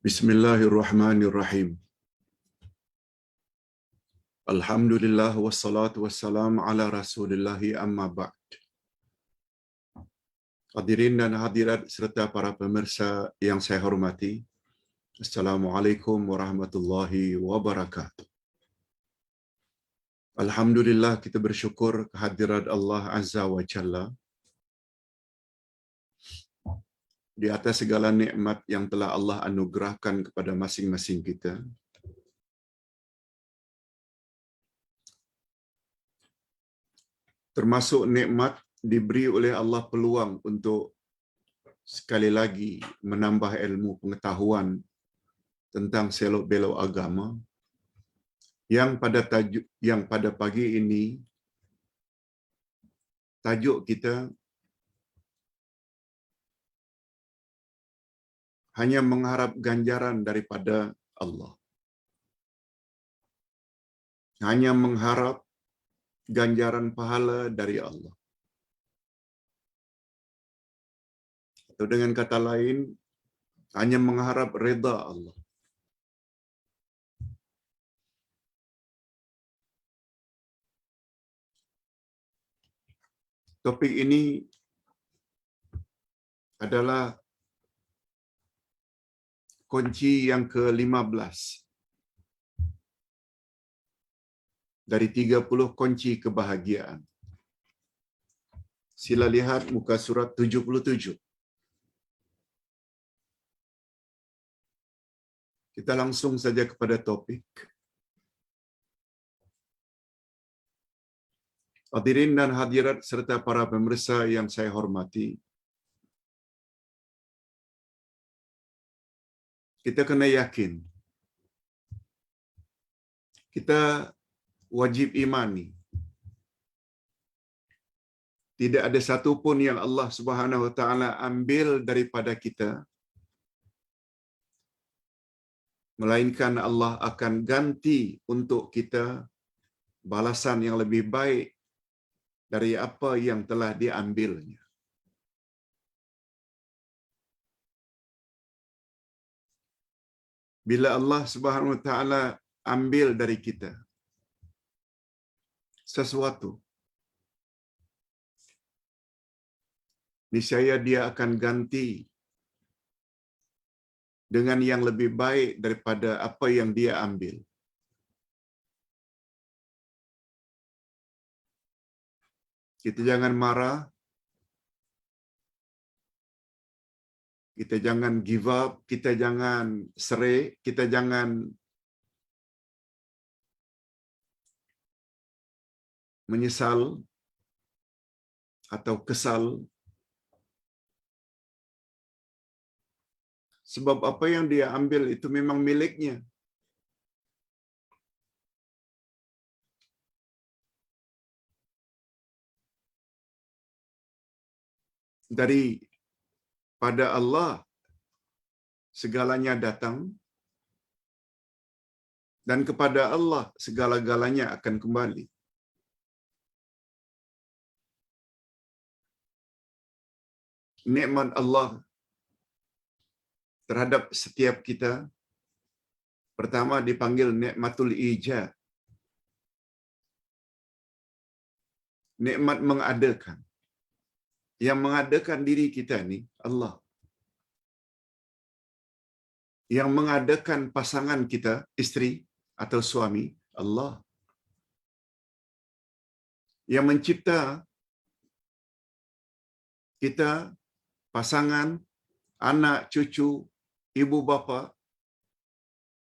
Bismillahirrahmanirrahim. Alhamdulillah wassalatu wassalam ala Rasulillahi amma ba'd. Hadirin dan hadirat serta para pemirsa yang saya hormati. Assalamualaikum warahmatullahi wabarakatuh. Alhamdulillah kita bersyukur kehadirat Allah Azza wa Jalla di atas segala nikmat yang telah Allah anugerahkan kepada masing-masing kita. Termasuk nikmat diberi oleh Allah peluang untuk sekali lagi menambah ilmu pengetahuan tentang selok-belok agama yang pada pagi ini tajuk kita hanya mengharap ganjaran daripada Allah. Hanya mengharap ganjaran pahala dari Allah. Atau dengan kata lain, hanya mengharap redha Allah. Topik ini adalah kunci yang ke-15 dari 30 kunci kebahagiaan. Sila lihat muka surat 77. Kita langsung saja kepada topik. Hadirin dan hadirat serta para pemirsa yang saya hormati, kita kena yakin, kita wajib imani, tidak ada satu pun yang Allah Subhanahu wa taala ambil daripada kita, melainkan Allah akan ganti untuk kita balasan yang lebih baik dari apa yang telah diambilnya. Bila Allah Subhanahu wa taala ambil dari kita sesuatu, niscaya Dia akan ganti dengan yang lebih baik daripada apa yang Dia ambil. Kita jangan marah, kita jangan give up, kita jangan serik, kita jangan menyesal atau kesal. Sebab apa yang Dia ambil itu memang miliknya. Pada Allah segalanya datang, dan kepada Allah segala-galanya akan kembali. Nikmat Allah terhadap setiap kita pertama dipanggil nikmatul ijad. Nikmat mengadakan. Yang mengadakan diri kita ni Allah. Yang mengadakan pasangan kita, isteri atau suami, Allah. Yang mencipta kita, pasangan, anak, cucu, ibu bapa,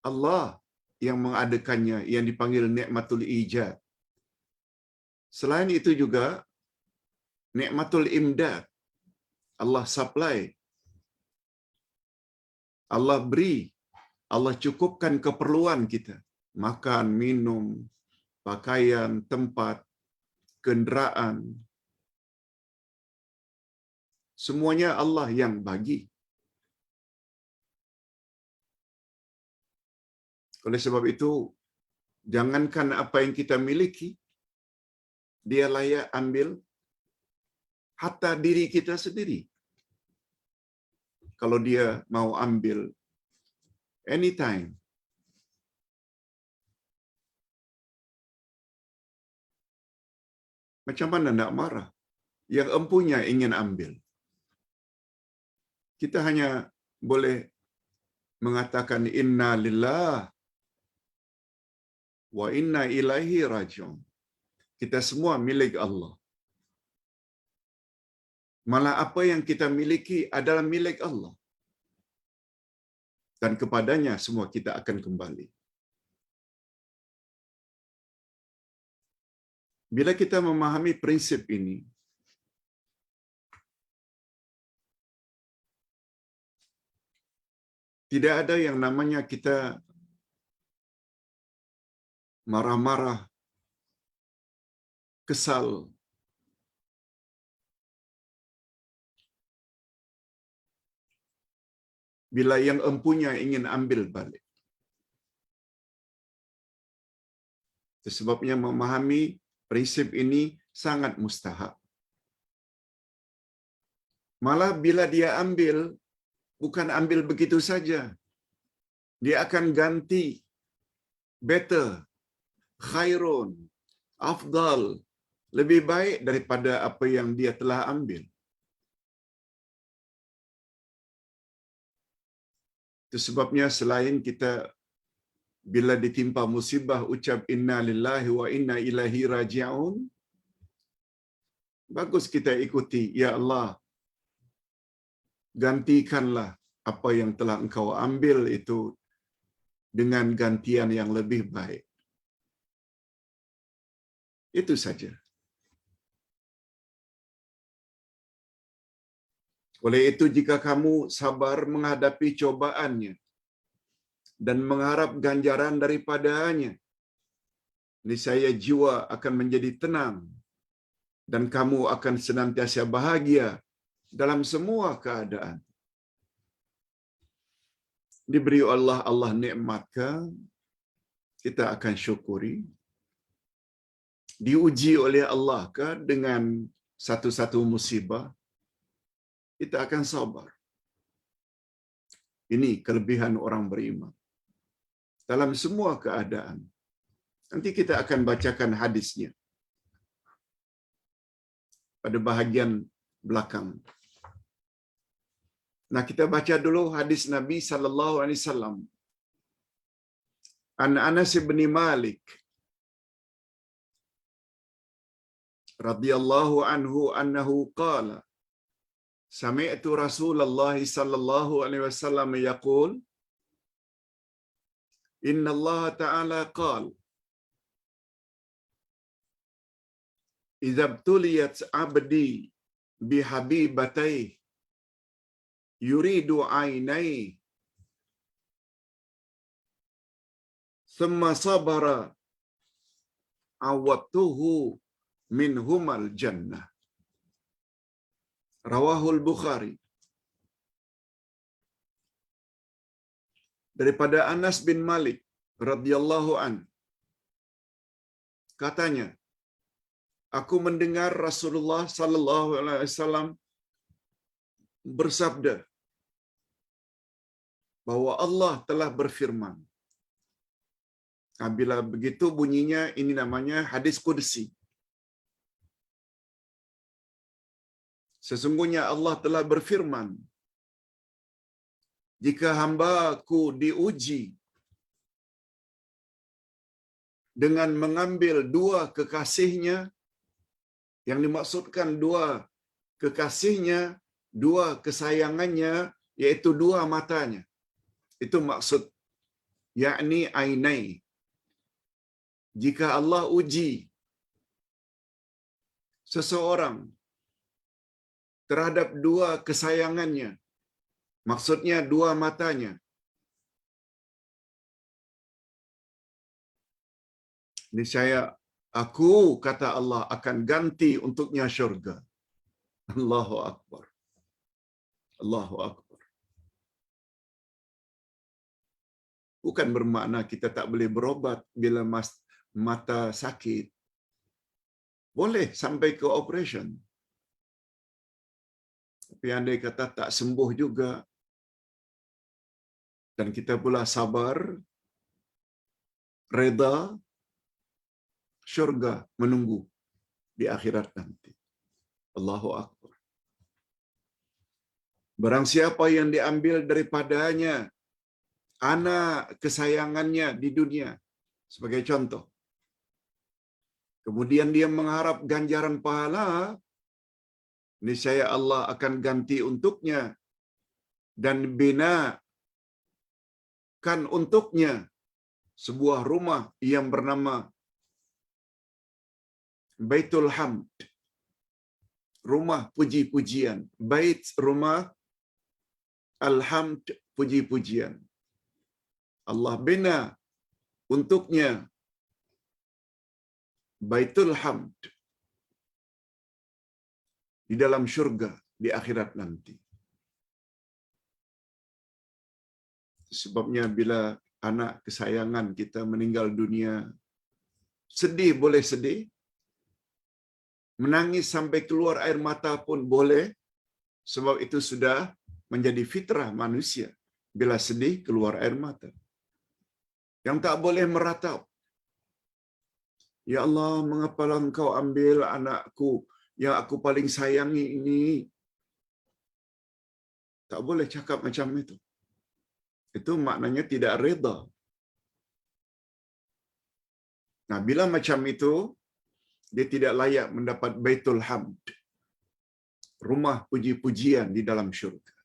Allah yang mengadakannya, yang dipanggil nikmatul ijad. Selain itu juga nikmatul imdad. Allah supply, Allah beri, Allah cukupkan keperluan kita. Makan, minum, pakaian, tempat, kenderaan. Semuanya Allah yang bagi. Oleh sebab itu, jangankan apa yang kita miliki, Dia layak ambil hatta diri kita sendiri. Kalau Dia mau ambil anytime. Macam mana nak marah? Yang empunya ingin ambil. Kita hanya boleh mengatakan inna lillah wa inna ilaihi raji'un. Kita semua milik Allah. Malah apa yang kita miliki adalah milik Allah. Dan kepadanya semua kita akan kembali. Bila kita memahami prinsip ini, tidak ada yang namanya kita marah-marah, kesal. Bila yang empunya ingin ambil balik. Itu sebabnya memahami prinsip ini sangat mustahak. Malah bila dia ambil, bukan ambil begitu saja. Dia akan ganti better, khairun, afdal, lebih baik daripada apa yang dia telah ambil. Itu sebabnya selain kita bila ditimpa musibah ucap inna lillahi wa inna ilaihi raji'un, bagus kita ikuti, ya Allah, gantikanlah apa yang telah engkau ambil itu dengan gantian yang lebih baik. Itu saja. Oleh itu, jika kamu sabar menghadapi cobaannya dan mengharap ganjaran daripadanya, niscaya jiwa akan menjadi tenang dan kamu akan senantiasa bahagia dalam semua keadaan. Diberi Allah nikmatkan, kita akan syukuri. Diuji oleh Allah ke dengan satu-satu musibah, kita akan sabar. Ini kelebihan orang beriman. Dalam semua keadaan. Nanti kita akan bacakan hadisnya pada bahagian belakang. Nah, kita baca dulu hadis Nabi sallallahu alaihi wasallam. An Anas bin Malik radhiyallahu anhu annahu qala sami'tu Rasulullah sallallahu alaihi wasallam yaqul inna Allah ta'ala qala idza btuliyat 'abdi bihabibatayhi yuridu 'ainai thumma sabara awattuhu minhumal jannah. Rawahul Bukhari. Daripada Anas bin Malik radhiyallahu an, katanya, aku mendengar Rasulullah sallallahu alaihi wasallam bersabda bahwa Allah telah berfirman. Bila begitu bunyinya, ini namanya hadis qudsi. Sesungguhnya Allah telah berfirman, jika hamba-Ku diuji dengan mengambil dua kekasihnya, yang dimaksudkan dua kekasihnya, dua kesayangannya, yaitu dua matanya. Itu maksud, yakni ainai. Jika Allah uji seseorang terhadap dua kesayangannya, maksudnya dua matanya, niscaya aku, kata Allah, akan ganti untuknya syurga. Allahu Akbar. Allahu Akbar. Bukan bermakna kita tak boleh berobat bila mata sakit. Boleh sampai ke operation. Tapi andai kata tak sembuh juga, dan kita pula sabar, reda, syurga menunggu di akhirat nanti. Allahu Akbar. Barang siapa yang diambil daripadanya anak kesayangannya di dunia, sebagai contoh, kemudian dia mengharap ganjaran pahala, niscaya Allah akan ganti untuknya dan binakan untuknya sebuah rumah yang bernama Baitul Hamd, rumah puji-pujian. Bait, rumah, Alhamd, puji-pujian. Allah bina untuknya Baitul Hamd di dalam syurga di akhirat nanti. Sebabnya bila anak kesayangan kita meninggal dunia, sedih boleh sedih, menangis sampai keluar air mata pun boleh, sebab itu sudah menjadi fitrah manusia. Bila sedih, keluar air mata. Yang tak boleh meratap, ya Allah, mengapalah Engkau ambil anakku yang aku paling sayangi ini? Tak boleh cakap macam itu. Itu maknanya tidak reda. Nah, bila macam itu, dia tidak layak mendapat Baitul Hamd, rumah puji-pujian di dalam syurga.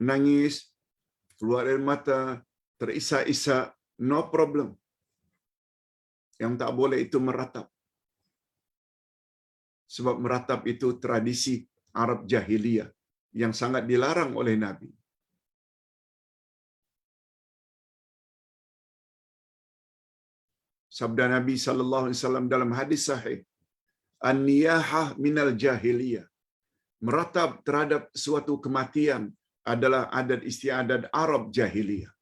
Nangis, keluar air mata, terisak-isak, no problem. Yang tak boleh itu meratap. Sebab meratap itu tradisi Arab Jahiliyah yang sangat dilarang oleh Nabi. Sabda Nabi sallallahu alaihi wasallam dalam hadis sahih, "An-niyahah minal jahiliyah." Meratap terhadap suatu kematian adalah adat istiadat Arab Jahiliyah.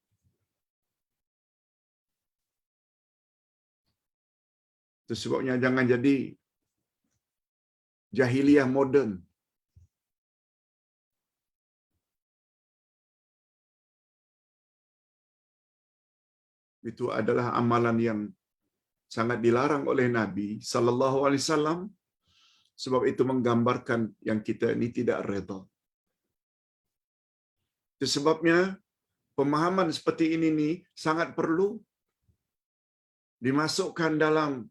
Itu sebabnya jangan jadi jahiliyah moden. Itu adalah amalan yang sangat dilarang oleh Nabi sallallahu alaihi wasallam, sebab itu menggambarkan yang kita ini tidak redha. Itu sebabnya pemahaman seperti ini sangat perlu dimasukkan dalam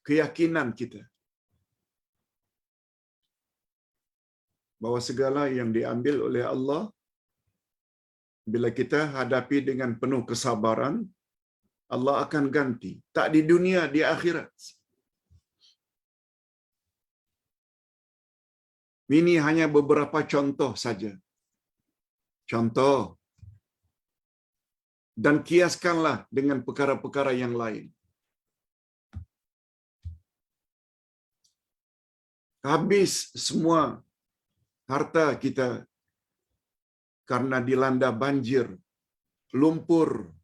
keyakinan kita, bahwa segala yang diambil oleh Allah, bila kita hadapi dengan penuh kesabaran, Allah akan ganti. Tak di dunia, di akhirat. Ini hanya beberapa contoh saja. Contoh. Dan kiaskanlah dengan perkara-perkara yang lain. Habis semua harta kita karena dilanda banjir, lumpur,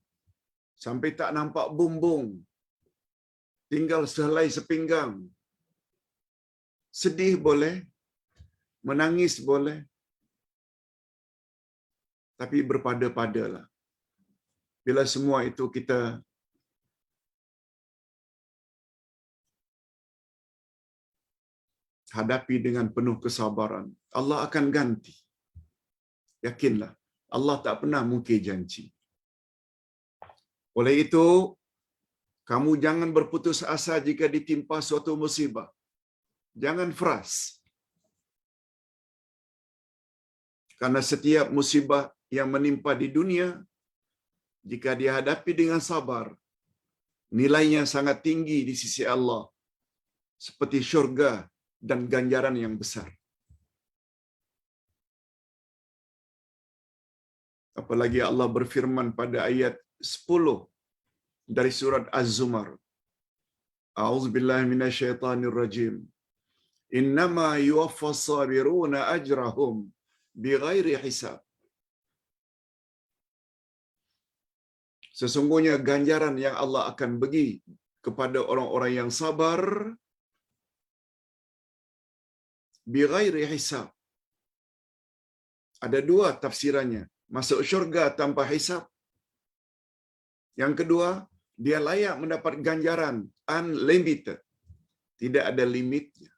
sampai tak nampak bumbung, tinggal sehelai sepinggang. Sedih boleh, menangis boleh, tapi berpada-padalah. Bila semua itu kita hadapi dengan penuh kesabaran, Allah akan ganti. Yakinlah, Allah tak pernah mungkir janji. Oleh itu, kamu jangan berputus asa jika ditimpa suatu musibah. Jangan frus. Karena setiap musibah yang menimpa di dunia, jika dihadapi dengan sabar, nilainya sangat tinggi di sisi Allah, seperti syurga dan ganjaran yang besar. Apalagi Allah berfirman pada ayat 10 dari surat Az-Zumar. A'udzubillahi minasyaitonirrajim. Innama yuwaffas sabiruna ajrahum bighairi hisab. Sesungguhnya ganjaran yang Allah akan bagi kepada orang-orang yang sabar bighairi hisab. Ada dua tafsirannya. masuk syurga tanpa hisab. Yang kedua, dia layak mendapat ganjaran unlimited, tidak ada limitnya.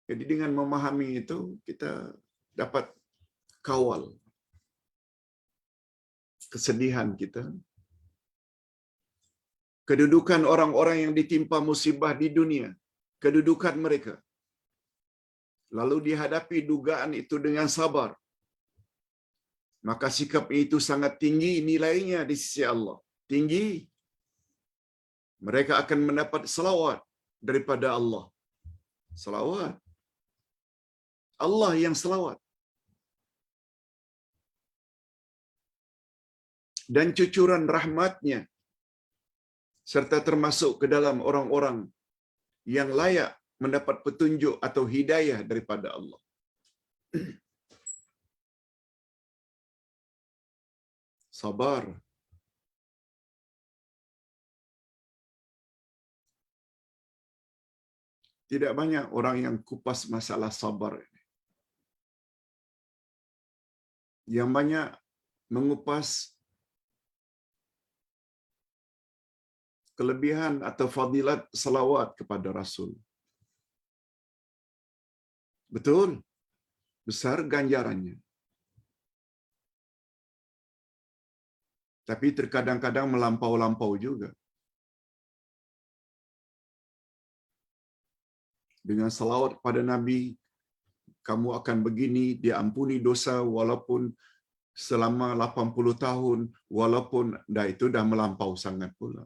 Jadi dengan memahami itu, kita dapat kawal kesedihan kita, kedudukan orang-orang yang ditimpa musibah di dunia, kedudukan mereka. Lalu dihadapi dugaan itu dengan sabar. Maka sikap itu sangat tinggi nilainya di sisi Allah. Tinggi. Mereka akan mendapat selawat daripada Allah. Selawat. Allah yang selawat. Dan cucuran rahmatnya. Serta termasuk ke dalam orang-orang yang layak mendapat petunjuk atau hidayah daripada Allah. Sabar. Tidak banyak orang yang kupas masalah sabar ini. Yang banyak mengupas kelebihan atau fadilat salawat kepada Rasul. Betul. Besar ganjarannya. Tapi terkadang-kadang melampau-lampau juga. Dengan salawat kepada Nabi, kamu akan begini, diampuni dosa walaupun selama 80 tahun, walaupun itu dah melampau sangat pula.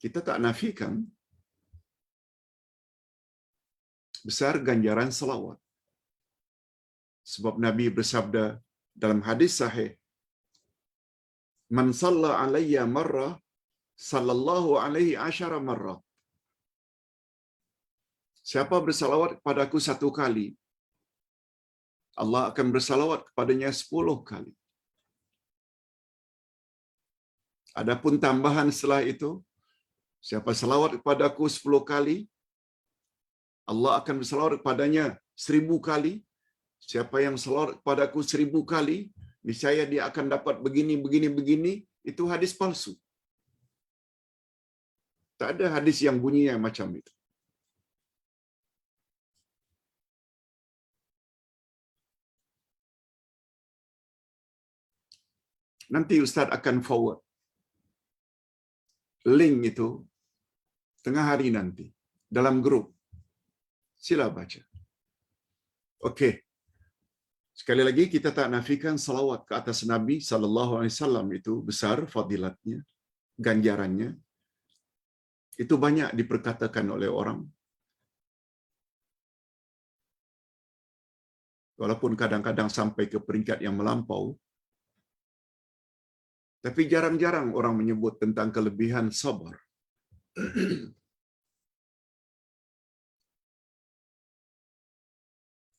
Kita tak nafikan besar ganjaran salawat. Sebab Nabi bersabda dalam hadis sahih, "Man shalla alayya marrah, sallallahu alaihi asyara marrah." Siapa bersalawat kepadaku satu kali, Allah akan bersalawat kepadanya 10 kali. Adapun tambahan setelah itu, siapa salawat kepadaku 10 kali, Allah akan bersalawat kepadanya 1000 kali. Siapa yang salawat kepadaku 1000 kali, niscaya dia akan dapat begini, begini, begini. Itu hadis palsu. Tak ada hadis yang bunyinya macam itu. Nanti Ustaz akan forward link itu tengah hari nanti dalam grup. Sila baca. Okey. Sekali lagi kita tak nafikan salawat ke atas Nabi sallallahu alaihi wasallam itu besar fadilatnya, ganjarannya. Itu banyak diperkatakan oleh orang. Walaupun kadang-kadang sampai ke peringkat yang melampau. Tapi jarang-jarang orang menyebut tentang kelebihan sabar.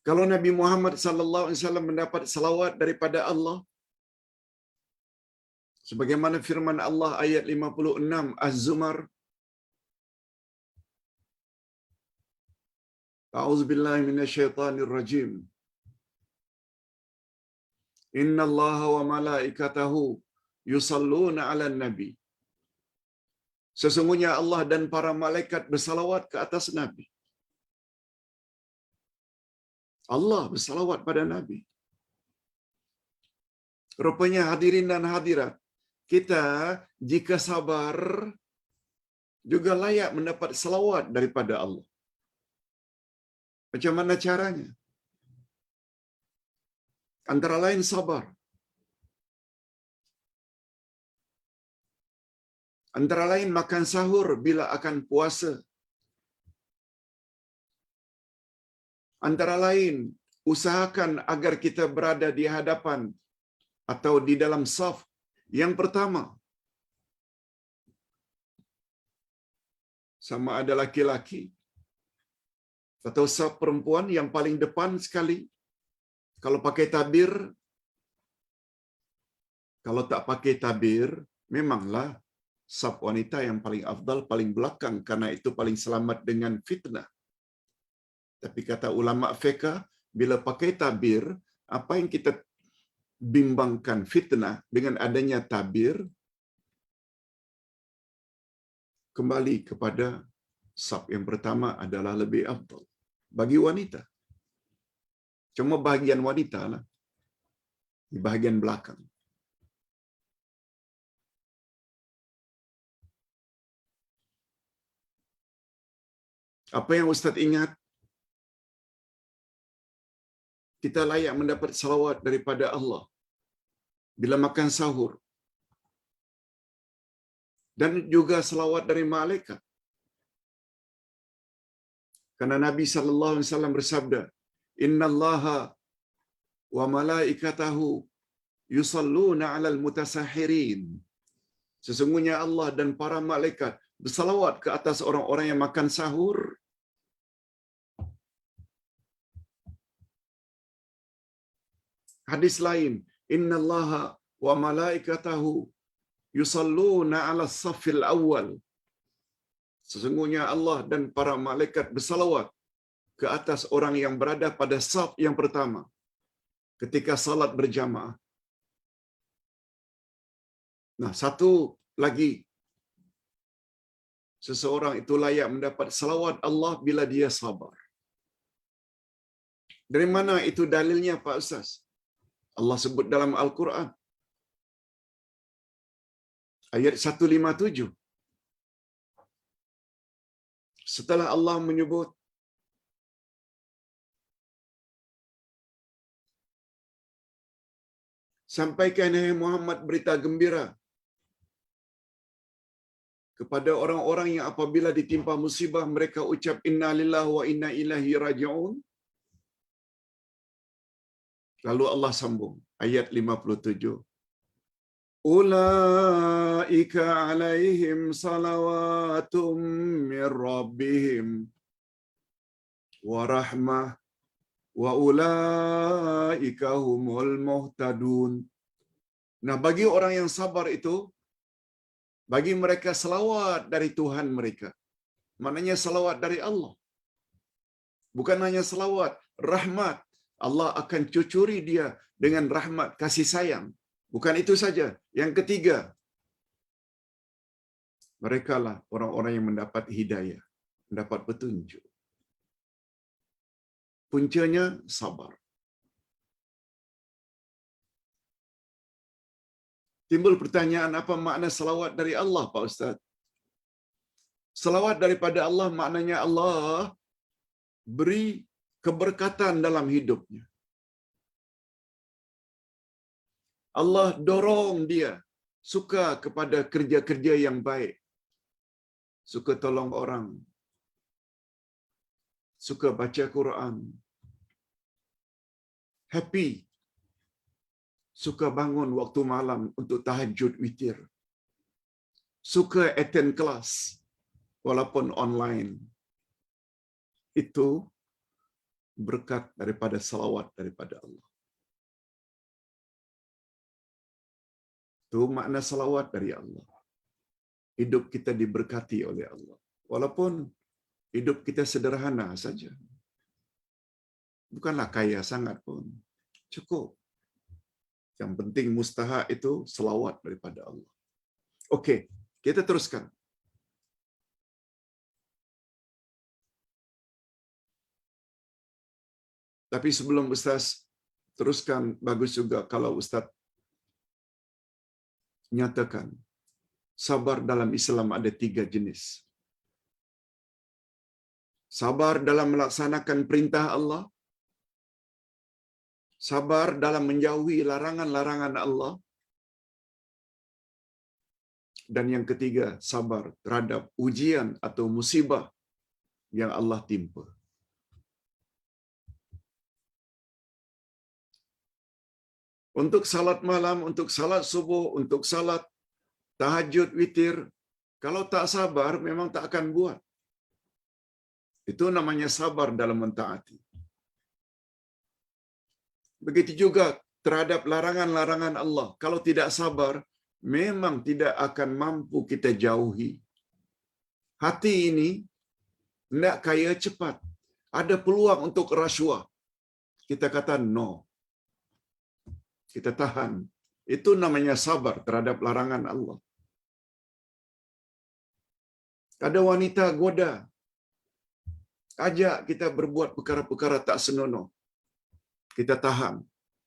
Kalau Nabi Muhammad sallallahu alaihi wasallam mendapat salawat daripada Allah, sebagaimana firman Allah ayat 56 Az-Zumar, A'udzubillahi minasyaitonir rajim. Innallaha wa malaikatahu yusalluna 'alan nabi. Sesungguhnya Allah dan para malaikat bersalawat ke atas Nabi. Allah bersalawat pada Nabi. Rupanya hadirin dan hadirat, kita jika sabar juga layak mendapat salawat daripada Allah. Macam mana caranya? Antara lain sabar. Antara lain makan sahur bila akan puasa. Antara lain usahakan agar kita berada di hadapan atau di dalam saf yang pertama. Sama ada laki-laki atau saf perempuan yang paling depan sekali. Kalau pakai tabir, kalau tak pakai tabir, memanglah saf wanita yang paling afdal paling belakang, karena itu paling selamat dengan fitnah. Tapi kata ulama fiqh, bila pakai tabir, apa yang kita bimbangkan fitnah dengan adanya tabir, kembali kepada saf yang pertama adalah lebih afdal bagi wanita. Cuma bahagian wanita lah, di bahagian belakang. Apa yang Ustaz ingat? Kita layak mendapat salawat daripada Allah bila makan sahur. Dan juga salawat dari malaikat. Karena Nabi sallallahu alaihi wasallam bersabda, "Innallaha wa malaikatahu yusalluna 'alal mutasahirin." Sesungguhnya Allah dan para malaikat bersalawat ke atas orang-orang yang makan sahur. Hadis lain, "Innallaha wa malaikatahu yusalluna 'alas saffil awwal." Sesungguhnya Allah dan para malaikat bersalawat ke atas orang yang berada pada saf yang pertama ketika salat berjamaah. Nah, satu lagi, seseorang itu layak mendapat salawat Allah bila dia sabar. Dari mana itu dalilnya, Pak Ustaz? Allah sebut dalam Al-Quran. Ayat 157. Setelah Allah menyebut sampaikan hai Muhammad berita gembira kepada orang-orang yang apabila ditimpa musibah mereka ucap inna lillahi wa inna ilaihi raji'un. Lalu Allah sambung ayat 57. Ulaika alaihim salawatum min rabbihim wa rahmah wa ulaika humul muhtadun. Nah, bagi orang yang sabar itu, bagi mereka selawat dari Tuhan mereka. Maknanya selawat dari Allah. Bukan hanya selawat, rahmat. Allah akan cucuri dia dengan rahmat kasih sayang. Bukan itu saja. Yang ketiga, merekalah orang-orang yang mendapat hidayah, mendapat petunjuk. Puncanya sabar. Timbul pertanyaan, apa makna selawat dari Allah, Pak Ustaz? Selawat daripada Allah maknanya Allah beri keberkatan dalam hidupnya. Allah dorong dia suka kepada kerja-kerja yang baik. Suka tolong orang. Suka baca Quran. Happy. Suka bangun waktu malam untuk tahajud witir. Suka attend kelas walaupun online. Itu berkat daripada salawat daripada Allah. Itu makna salawat dari Allah. Hidup kita diberkati oleh Allah. Walaupun hidup kita sederhana saja. Bukanlah kaya sangat pun. Cukup. Yang penting mustahak itu selawat daripada Allah. Okey, kita teruskan. Tapi sebelum Ustaz teruskan, bagus juga kalau Ustaz nyatakan sabar dalam Islam ada 3 jenis. Sabar dalam melaksanakan perintah Allah, sabar dalam menjauhi larangan-larangan Allah, dan yang ketiga, sabar terhadap ujian atau musibah yang Allah timpa. Untuk salat malam, untuk salat subuh, untuk salat tahajud witir, kalau tak sabar memang tak akan buat. Itu namanya sabar dalam mentaati. Begitu juga terhadap larangan-larangan Allah. Kalau tidak sabar, memang tidak akan mampu kita jauhi. Hati ini tidak kaya cepat. ada peluang untuk rasuah, kita kata no. Kita tahan. Itu namanya sabar terhadap larangan Allah. Ada wanita goda, ajak kita berbuat perkara-perkara tak senonoh. Kita tahan.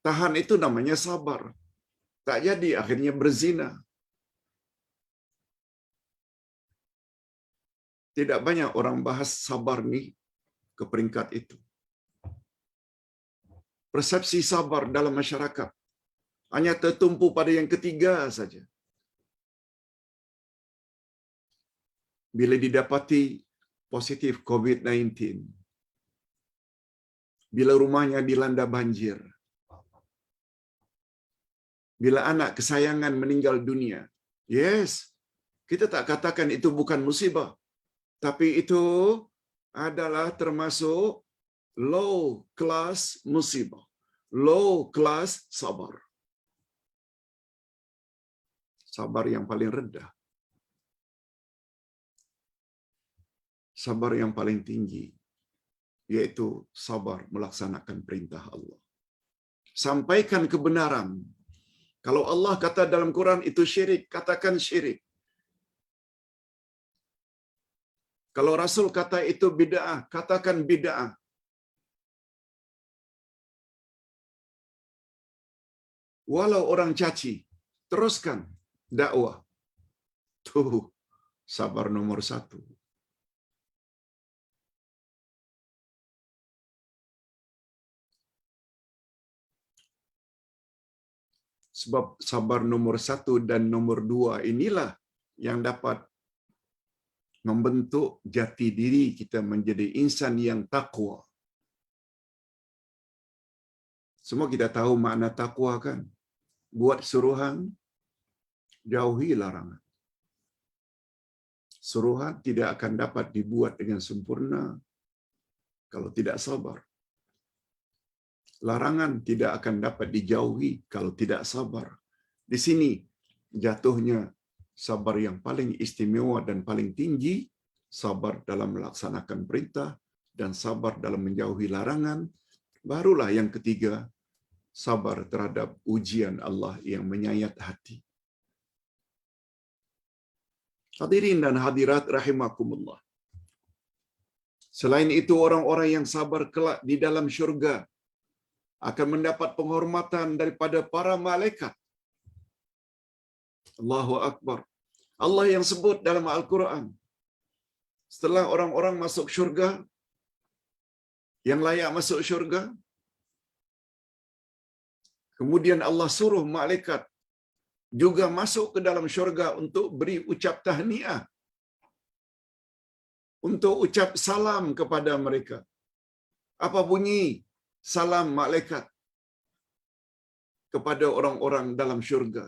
Tahan itu namanya sabar. Tak jadi, akhirnya berzina. Tidak banyak orang bahas sabar ni ke peringkat itu. Persepsi sabar dalam masyarakat hanya tertumpu pada yang ketiga saja. Bila didapati positif COVID-19, bila rumahnya dilanda banjir, bila anak kesayangan meninggal dunia, yes, kita tak katakan itu bukan musibah, tapi itu adalah termasuk low class musibah, low class sabar. Sabar yang paling rendah. Sabar yang paling tinggi, yaitu sabar melaksanakan perintah Allah. Sampaikan kebenaran. Kalau Allah kata dalam Quran itu syirik, katakan syirik. Kalau Rasul kata itu bid'ah, katakan bid'ah. Walau orang caci, teruskan dakwah. Tuh, sabar nomor 1. Sebab sabar nomor 1 dan nomor 2 inilah yang dapat membentuk jati diri kita menjadi insan yang takwa. Semua kita tahu makna takwa kan? Buat suruhan, jauhi larangan. Suruhan tidak akan dapat dibuat dengan sempurna kalau tidak sabar. Larangan tidak akan dapat dijauhi kalau tidak sabar. Di sini jatuhnya sabar yang paling istimewa dan paling tinggi, sabar dalam melaksanakan perintah dan sabar dalam menjauhi larangan. Barulah yang ketiga, sabar terhadap ujian Allah yang menyayat hati. Hadirin dan hadirat rahimakumullah. Selain itu, orang-orang yang sabar kelak di dalam syurga akan mendapat penghormatan daripada para malaikat. Allahu Akbar. Allah yang sebut dalam Al-Quran, setelah orang-orang masuk syurga, yang layak masuk syurga, kemudian Allah suruh malaikat juga masuk ke dalam syurga untuk beri ucap tahniah, untuk ucap salam kepada mereka. Apa bunyi salam malaikat kepada orang-orang dalam syurga?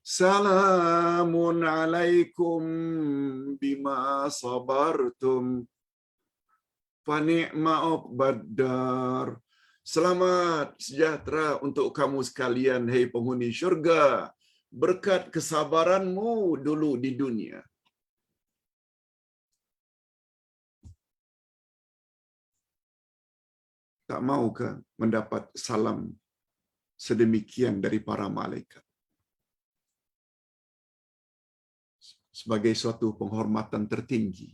Salamun alaikum bima sabartum fa ni'ma uqbaddar. Selamat sejahtera untuk kamu sekalian, hai penghuni syurga, berkat kesabaranmu dulu di dunia. Tak maukah mendapat salam sedemikian dari para malaikat? Sebagai suatu penghormatan tertinggi.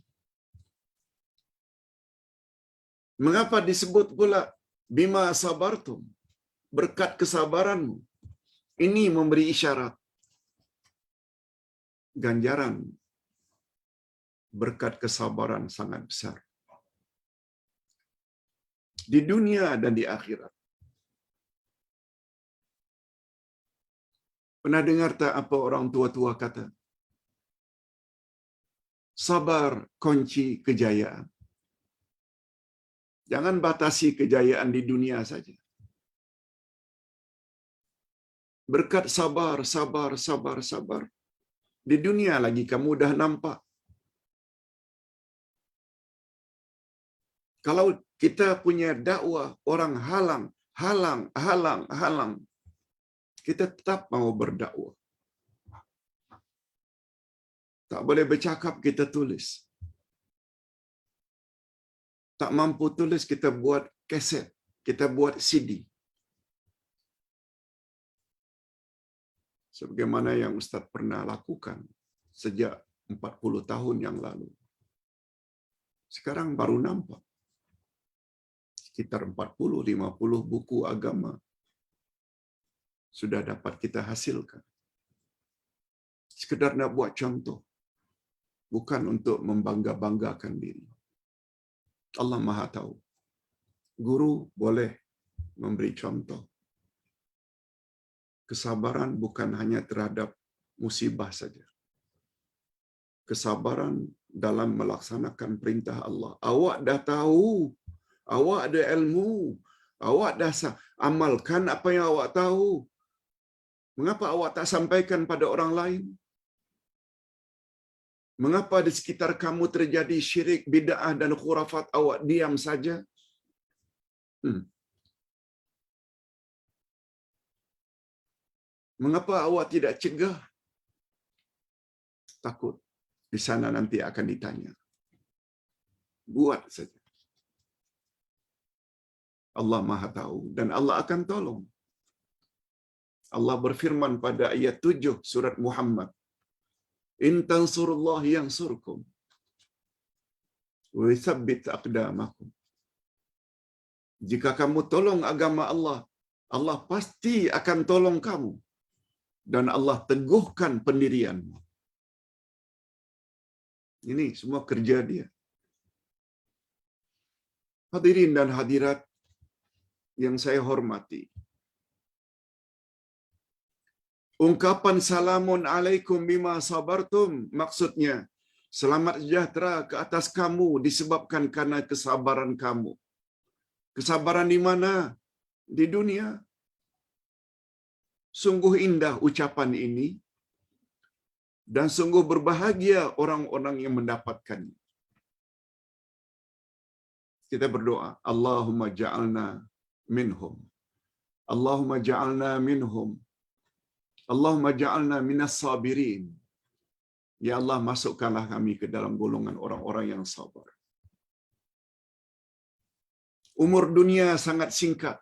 Mengapa disebut pula bima sabartum? Berkat kesabaranmu. Ini memberi isyarat ganjaran berkat kesabaran sangat besar. Di dunia dan di akhirat. Pernah dengar tak apa orang tua-tua kata? Sabar kunci kejayaan. Jangan batasi kejayaan di dunia saja. Berkat sabar, sabar, sabar, sabar. Di dunia lagi kamu dah nampak. Kalau kita punya dakwah, orang halang, halang, halang, halang, kita tetap mau berdakwah. Tak boleh bercakap, kita tulis. Tak mampu tulis, kita buat kaset, kita buat CD. Sebagaimana yang Ustaz pernah lakukan sejak 40 tahun yang lalu. Sekarang baru nampak. Sekitar 40-50 buku agama sudah dapat kita hasilkan. Sekedar nak buat contoh. Bukan untuk membangga-banggakan diri. Allah Maha tahu. Guru boleh memberi contoh. Kesabaran bukan hanya terhadap musibah saja. Kesabaran dalam melaksanakan perintah Allah. Awak dah tahu, awak ada ilmu, awak dah amalkan apa yang awak tahu. Mengapa awak tak sampaikan pada orang lain? Mengapa di sekitar kamu terjadi syirik, bid'ah dan khurafat, awak diam saja? Mengapa awak tidak cegah? Takut di sana nanti akan ditanya. Buat saja. Allah Maha tahu dan Allah akan tolong. Allah berfirman pada ayat 7 surat Muhammad, "In tansurullaha yansurkum wa yuthabbit aqdamakum." Jika kamu tolong agama Allah, Allah pasti akan tolong kamu dan Allah teguhkan pendirianmu. Ini semua kerja Dia. Hadirin dan hadirat yang saya hormati. Ungkapan salamun alaikum bima sabartum, maksudnya selamat sejahtera ke atas kamu disebabkan karena kesabaran kamu. Kesabaran di mana? Di dunia. Sungguh indah ucapan ini dan sungguh berbahagia orang-orang yang mendapatkannya. Kita berdoa, Allahumma ja'alna minhum. Allahumma ja'alna minhum. Allahumma ja'alna minas sabirin. Ya Allah, masukkanlah kami ke dalam golongan orang-orang yang sabar. Umur dunia sangat singkat.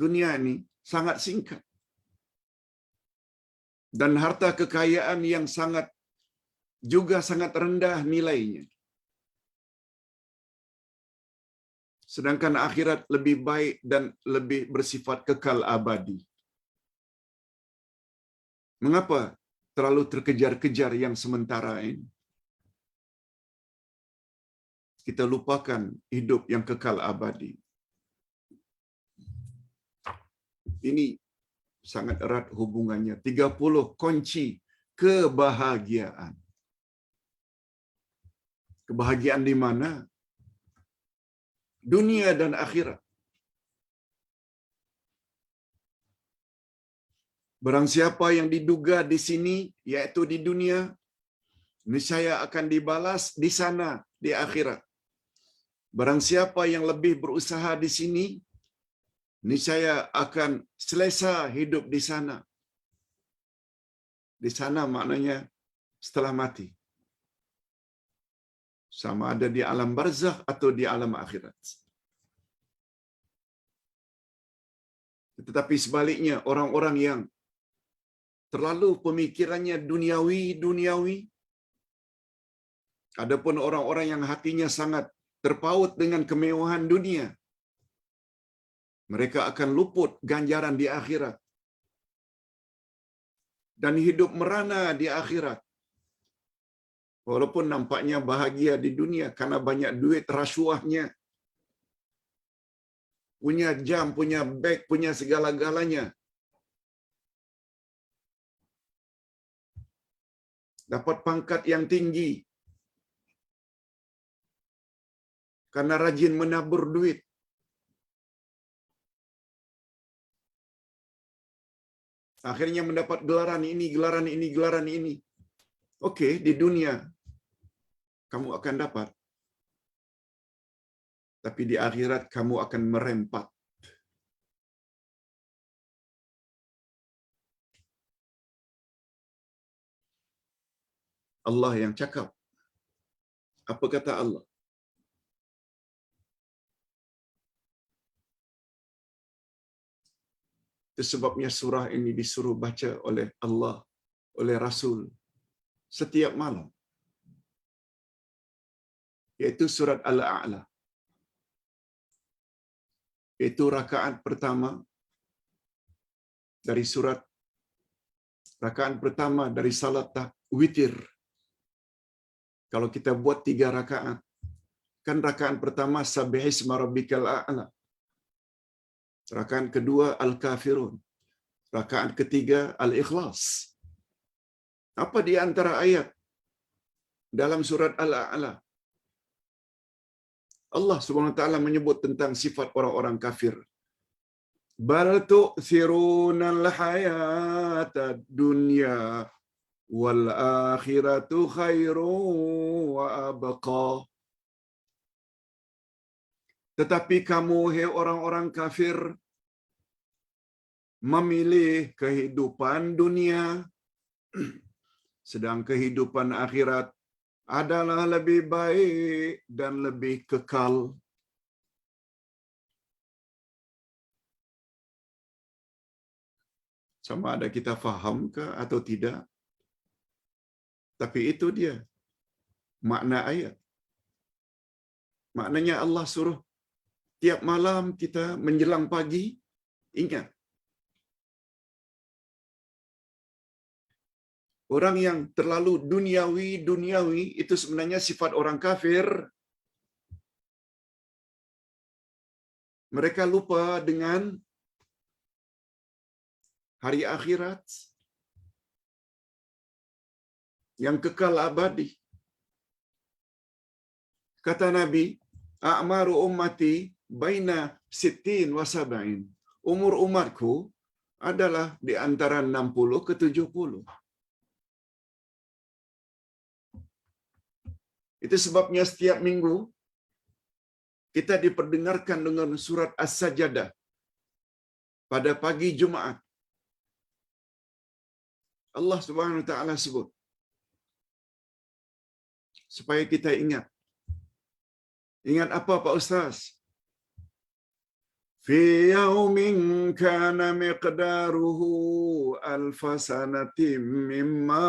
Dunia ini sangat singkat. Dan harta kekayaan yang juga sangat rendah nilainya. Sedangkan akhirat lebih baik dan lebih bersifat kekal abadi. Mengapa terlalu terkejar-kejar yang sementara ini? Kita lupakan hidup yang kekal abadi. Ini sangat erat hubungannya. 30 kunci kebahagiaan. Kebahagiaan di mana? Dunia dan akhirat. Barang siapa yang diduga di sini, yaitu di dunia, niscaya akan dibalas di sana, di akhirat. Barang siapa yang lebih berusaha di sini, niscaya akan selesa hidup di sana. Di sana maknanya setelah mati. Sama ada di alam barzakh atau di alam akhirat. Tetapi sebaliknya, orang-orang yang terlalu pemikirannya duniawi, adapun orang-orang yang hatinya sangat terpaut dengan kemewahan dunia, mereka akan luput ganjaran di akhirat dan hidup merana di akhirat. Walaupun nampaknya bahagia di dunia karena banyak duit rasuahnya, punya jam, punya beg, punya segala-galanya. Dapat pangkat yang tinggi karena rajin menabur duit. Akhirnya mendapat gelaran ini, gelaran ini, gelaran ini. Okey, di dunia kamu akan dapat. Tapi di akhirat kamu akan merempat. Allah yang cakap. Apa kata Allah? Itu sebabnya surah ini disuruh baca oleh Allah, oleh Rasul setiap malam. Yaitu surat Al-A'la. Itu rakaat pertama dari rakaat pertama dari salat witir. Kalau kita buat 3 rakaat, kan rakaat pertama Sabbihisma rabbikal a'la. Rakaat kedua Al-Kafirun. Rakaat ketiga Al-Ikhlas. Apa di antara ayat dalam surat Al-A'la? Allah Subhanahu wa taala menyebut tentang sifat orang-orang kafir. Bal tu'thirunal hayatad dunya wal akhiratu khairun wa abqa. Tetapi kamu, hai orang-orang kafir, memilih kehidupan dunia, sedang kehidupan akhirat adalah lebih baik dan lebih kekal. Sama ada kita faham ke atau tidak? Tapi itu dia makna ayat. Maknanya Allah suruh tiap malam kita menjelang pagi ingat. Orang yang terlalu duniawi itu sebenarnya sifat orang kafir. Mereka lupa dengan hari akhirat yang kekal abadi. Kata Nabi, a'maru ummati baina 60 wa 70. Umur umatku adalah di antara 60 ke 70. Itu sebabnya setiap minggu kita diperdengarkan dengan surat As-Sajdah pada pagi Jumaat. Allah Subhanahu wa taala sebut supaya kita ingat. Ingat apa Pak Ustaz? Fi yaumin kana miqdaruhu alfa sanatin mimma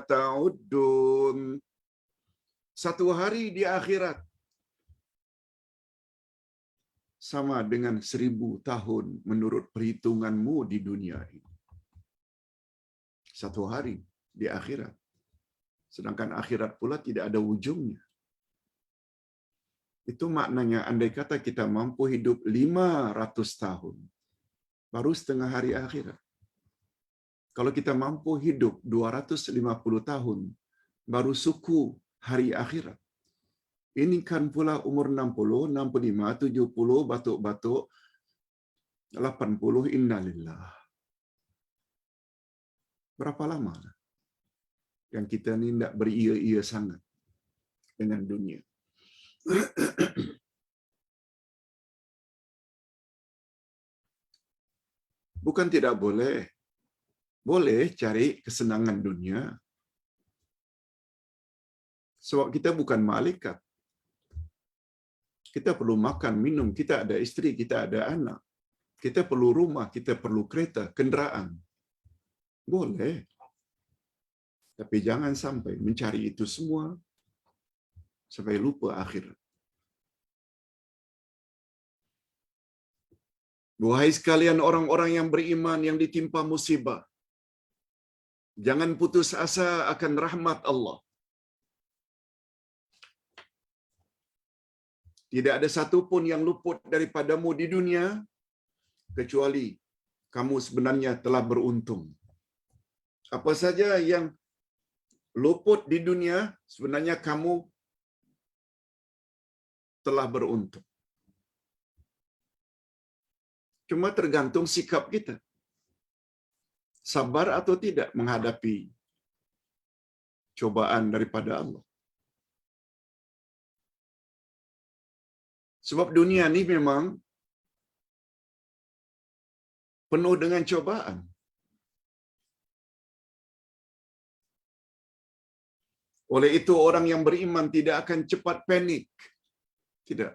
ta'uddun. Satu hari di akhirat sama dengan 1000 tahun menurut perhitunganmu di dunia ini. Satu hari di akhirat. Sedangkan akhirat pula tidak ada ujungnya. Itu maknanya andai kata kita mampu hidup 500 tahun, baru setengah hari akhirat. Kalau kita mampu hidup 250 tahun, baru suku hari akhirat. Ini kan pula umur 60, 65, 70, batuk-batuk, 80, innalillah. Berapa lama yang kita ni tidak beria-ia sangat dengan dunia? Bukan tidak boleh. Boleh cari kesenangan dunia. Sebab kita bukan malaikat. Kita perlu makan, minum, kita ada isteri, kita ada anak. Kita perlu rumah, kita perlu kereta, kenderaan. Boleh. Tapi jangan sampai mencari itu semua sampai lupa akhirat. Wahai sekalian orang-orang yang beriman yang ditimpa musibah, jangan putus asa akan rahmat Allah. Tidak ada satu pun yang luput daripadamu di dunia, kecuali kamu sebenarnya telah beruntung. Apa saja yang luput di dunia, sebenarnya kamu telah beruntung. Cuma tergantung sikap kita. Sabar atau tidak menghadapi cobaan daripada Allah. Sebab dunia ini memang penuh dengan cobaan. Oleh itu orang yang beriman tidak akan cepat panik. Tidak.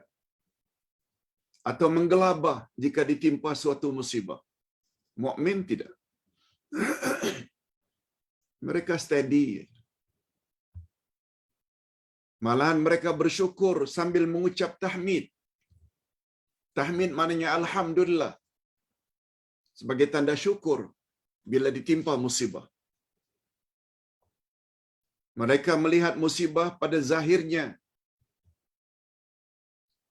Atau menggelabah jika ditimpa suatu musibah. Mukmin tidak. Mereka steady. Malahan mereka bersyukur sambil mengucap tahmid. Tahmid maknanya alhamdulillah. Sebagai tanda syukur bila ditimpa musibah. Mereka melihat musibah pada zahirnya,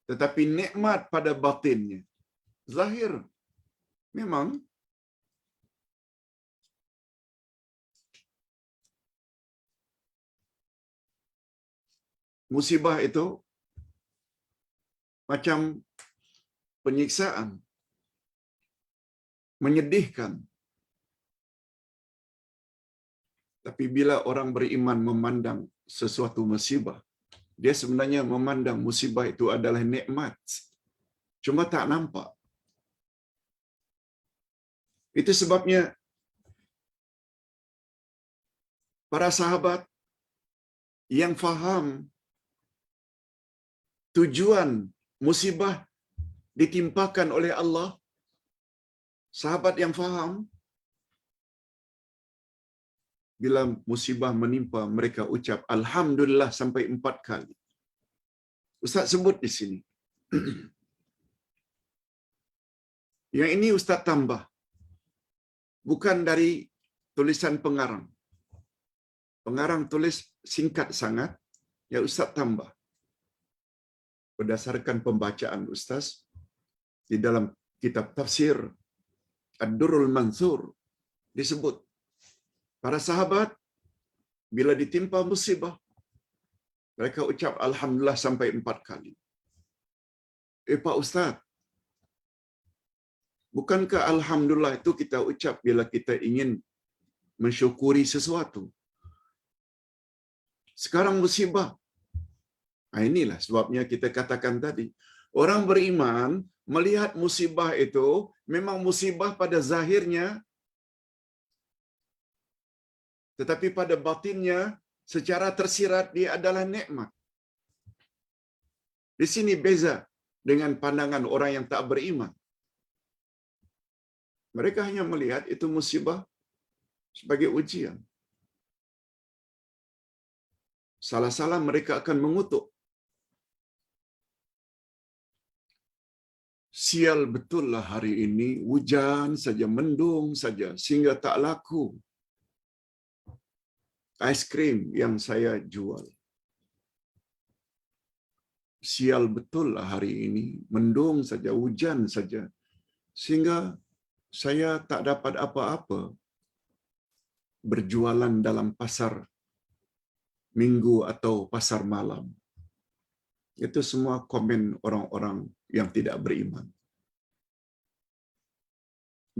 tetapi nikmat pada batinnya. Zahir memang musibah itu macam penyiksaan, menyedihkan. Tapi bila orang beriman memandang sesuatu musibah, dia sebenarnya memandang musibah itu adalah nikmat. Cuma tak nampak. Itu sebabnya para sahabat yang faham tujuan musibah ditimpakan oleh Allah, sahabat yang faham, bila musibah menimpa, mereka ucap alhamdulillah sampai 4 kali. Ustaz sebut di sini. Yang ini Ustaz tambah. Bukan dari tulisan pengarang. Pengarang tulis singkat sangat, ya Ustaz tambah. Berdasarkan pembacaan Ustaz di dalam kitab tafsir Ad-Durrul Mansur disebut para sahabat bila ditimpa musibah mereka ucap alhamdulillah sampai 4 kali. Pak Ustaz, bukankah alhamdulillah itu kita ucap bila kita ingin mensyukuri sesuatu? Sekarang musibah. Inilah sebabnya kita katakan tadi, orang beriman melihat musibah itu memang musibah pada zahirnya, tetapi pada batinnya secara tersirat dia adalah nikmat. Di sini beza dengan pandangan orang yang tak beriman. Mereka hanya melihat itu musibah sebagai ujian. Salah-salah mereka akan mengutuk. Sial betullah hari ini, hujan saja, mendung saja, sehingga tak laku aiskrim yang saya jual. Sial betullah hari ini, mendung saja, hujan saja, sehingga saya tak dapat apa-apa berjualan dalam pasar minggu atau pasar malam. Itu semua komen orang-orang yang tidak beriman.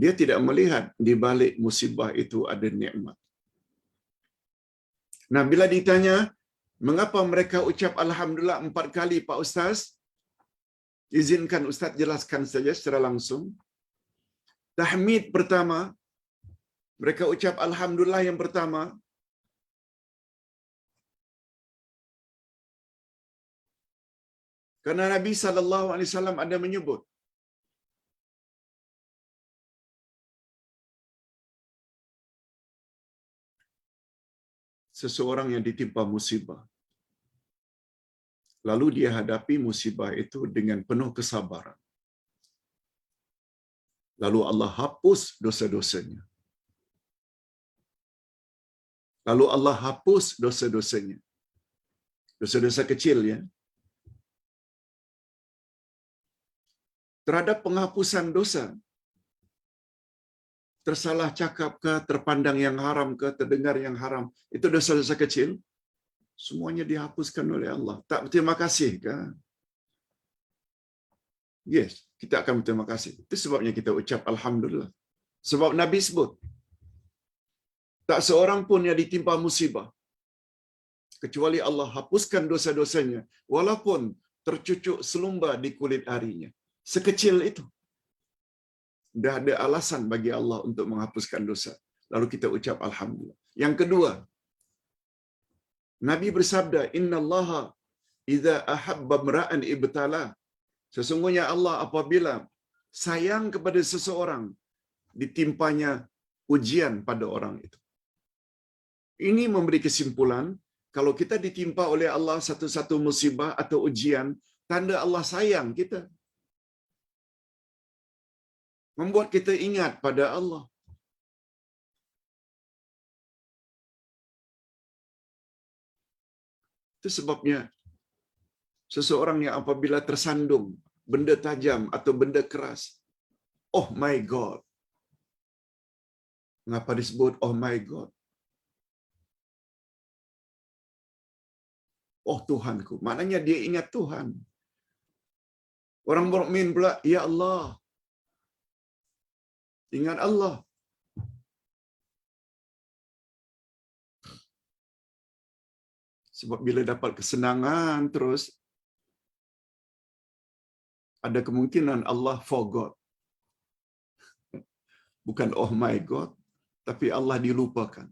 Dia tidak melihat di balik musibah itu ada nikmat. Nah, bila ditanya, mengapa mereka ucap alhamdulillah 4 kali, Pak Ustaz? Izinkan Ustaz jelaskan saja secara langsung. Tahmid pertama, mereka ucap alhamdulillah yang pertama, karena Nabi SAW ada menyebut, seseorang yang ditimpa musibah, lalu dia hadapi musibah itu dengan penuh kesabaran. Lalu Allah hapus dosa-dosanya. Lalu Allah hapus dosa-dosanya. Dosa-dosa kecil, ya. Terhadap penghapusan dosa, tersalah cakap ke, terpandang yang haram ke, terdengar yang haram, itu dosa-dosa kecil, semuanya dihapuskan oleh Allah. Tak berterima kasih ke? Yes, kita akan berterima kasih. Itu sebabnya kita ucap alhamdulillah. Sebab Nabi sebut, tak seorang pun yang ditimpa musibah kecuali Allah hapuskan dosa-dosanya walaupun tercucuk selumba di kulit arinya. Sekecil itu. Dah ada alasan bagi Allah untuk menghapuskan dosa. Lalu kita ucap alhamdulillah. Yang kedua, Nabi bersabda, innallaha idza ahabba imra'an ibtala. Sesungguhnya Allah apabila sayang kepada seseorang, ditimpanya ujian pada orang itu. Ini memberi kesimpulan, kalau kita ditimpa oleh Allah satu-satu musibah atau ujian, tanda Allah sayang kita. Membuat kita ingat pada Allah. Itu sebabnya seseorang yang apabila tersandung benda tajam atau benda keras, oh my God. Mengapa disebut oh my God? Oh Tuhanku. Maknanya dia ingat Tuhan. Orang mukmin pula, ya Allah. Ingat Allah. Sebab bila dapat kesenangan terus, ada kemungkinan Allah forgot. Bukan oh my God, tapi Allah dilupakan.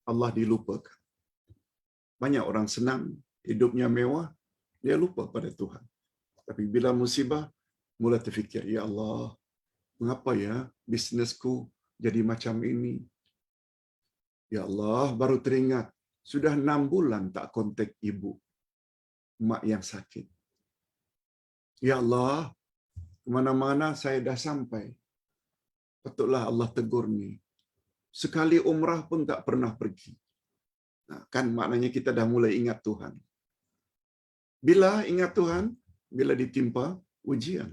Allah dilupakan. Banyak orang senang, hidupnya mewah, dia lupa pada Tuhan. Tapi bila musibah, mula terfikir, ya Allah, mengapa ya bisnesku jadi macam ini? Ya Allah, baru teringat, sudah 6 bulan tak kontak ibu, mak yang sakit. Ya Allah, kemana-mana saya dah sampai. Patutlah Allah tegur ni. Sekali umrah pun tak pernah pergi. Nah, kan maknanya kita dah mulai ingat Tuhan. Bila ingat Tuhan? Bila ditimpa ujian.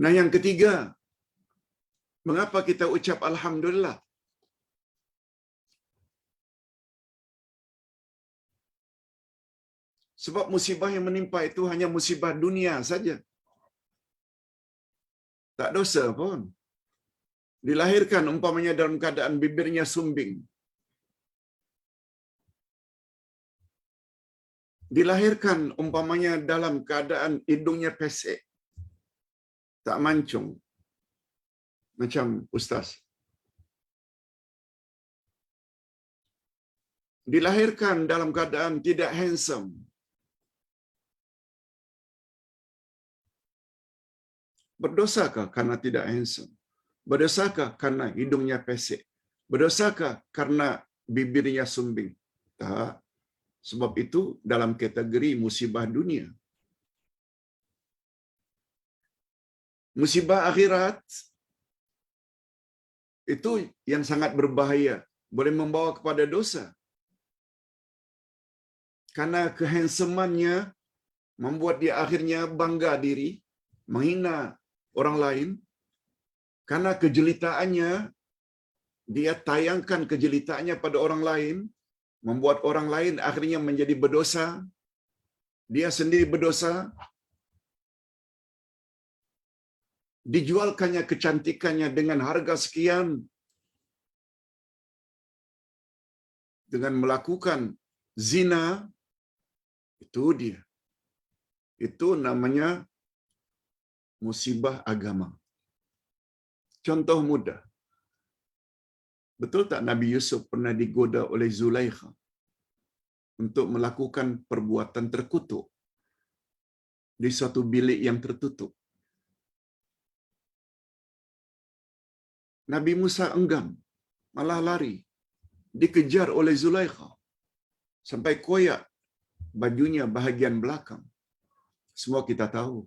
Nah, yang ketiga, mengapa kita ucap Alhamdulillah? Sebab musibah yang menimpa itu hanya musibah dunia saja. Tak dosa pun. Dilahirkan umpamanya dalam keadaan bibirnya sumbing. Dilahirkan umpamanya dalam keadaan hidungnya pesek. Tak mancung. Macam Ustaz. Dilahirkan dalam keadaan tidak handsome. Berdosakah karena tidak handsome? Berdosakah karena hidungnya pesek? Berdosakah karena bibirnya sumbing? Tak. Sebab itu dalam kategori musibah dunia. Musibah akhirat itu yang sangat berbahaya. Boleh membawa kepada dosa. Karena kehandsomannya membuat dia akhirnya bangga diri, menghina orang lain. Karena kejelitaannya, dia tayangkan kejelitaannya pada orang lain, membuat orang lain akhirnya menjadi berdosa. Dia sendiri berdosa. Dijualkannya kecantikannya dengan harga sekian. Dengan melakukan zina, itu dia. Itu namanya musibah agama. Contoh mudah. Betul tak Nabi Yusuf pernah digoda oleh Zulaikha untuk melakukan perbuatan terkutuk di suatu bilik yang tertutup? Nabi Musa enggan, malah lari. Dikejar oleh Zulaikha sampai koyak bajunya bahagian belakang. Semua kita tahu.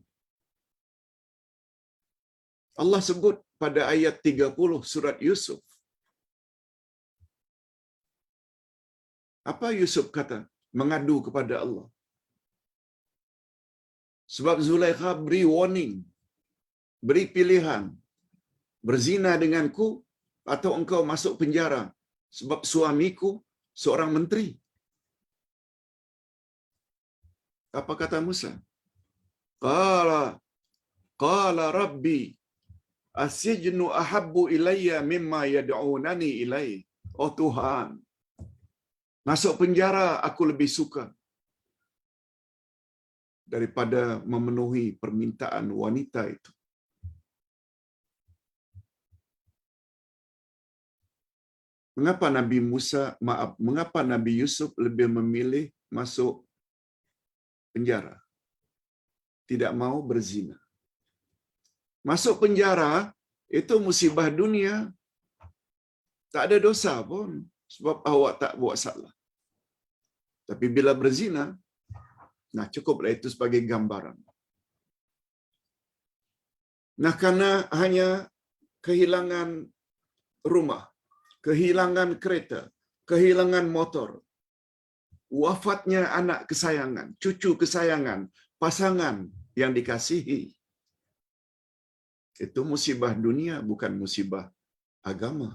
Allah sebut pada ayat 30 surat Yusuf. Apa Yusuf kata? Mengadu kepada Allah. Sebab Zulaikha beri warning, beri pilihan. Berzina denganku atau engkau masuk penjara sebab suamiku seorang menteri. Apa kata Musa? Qala rabbi asijnu ahabbu ilayya mimma yad'unani ilai. Oh Tuhan, masuk penjara aku lebih suka daripada memenuhi permintaan wanita itu. mengapa Nabi Yusuf lebih memilih masuk penjara? Tidak mau berzina. Masuk penjara itu musibah dunia. Tak ada dosa pun sebab awak tak buat salah. Tapi bila berzina, nah cukuplah itu sebagai gambaran. Nah, karena hanya kehilangan rumah, kehilangan kereta, kehilangan motor, wafatnya anak kesayangan, cucu kesayangan, pasangan yang dikasihi. Itu musibah dunia, bukan musibah agama.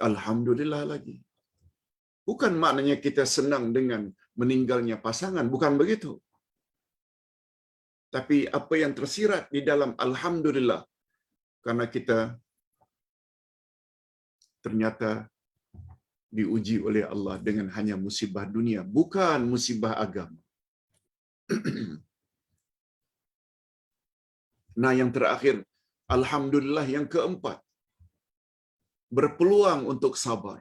Alhamdulillah lagi. Bukan maknanya kita senang dengan meninggalnya pasangan, bukan begitu. Tapi apa yang tersirat di dalam alhamdulillah, karena kita ternyata diuji oleh Allah dengan hanya musibah dunia, bukan musibah agama. Nah, yang terakhir, alhamdulillah yang keempat, berpeluang untuk sabar.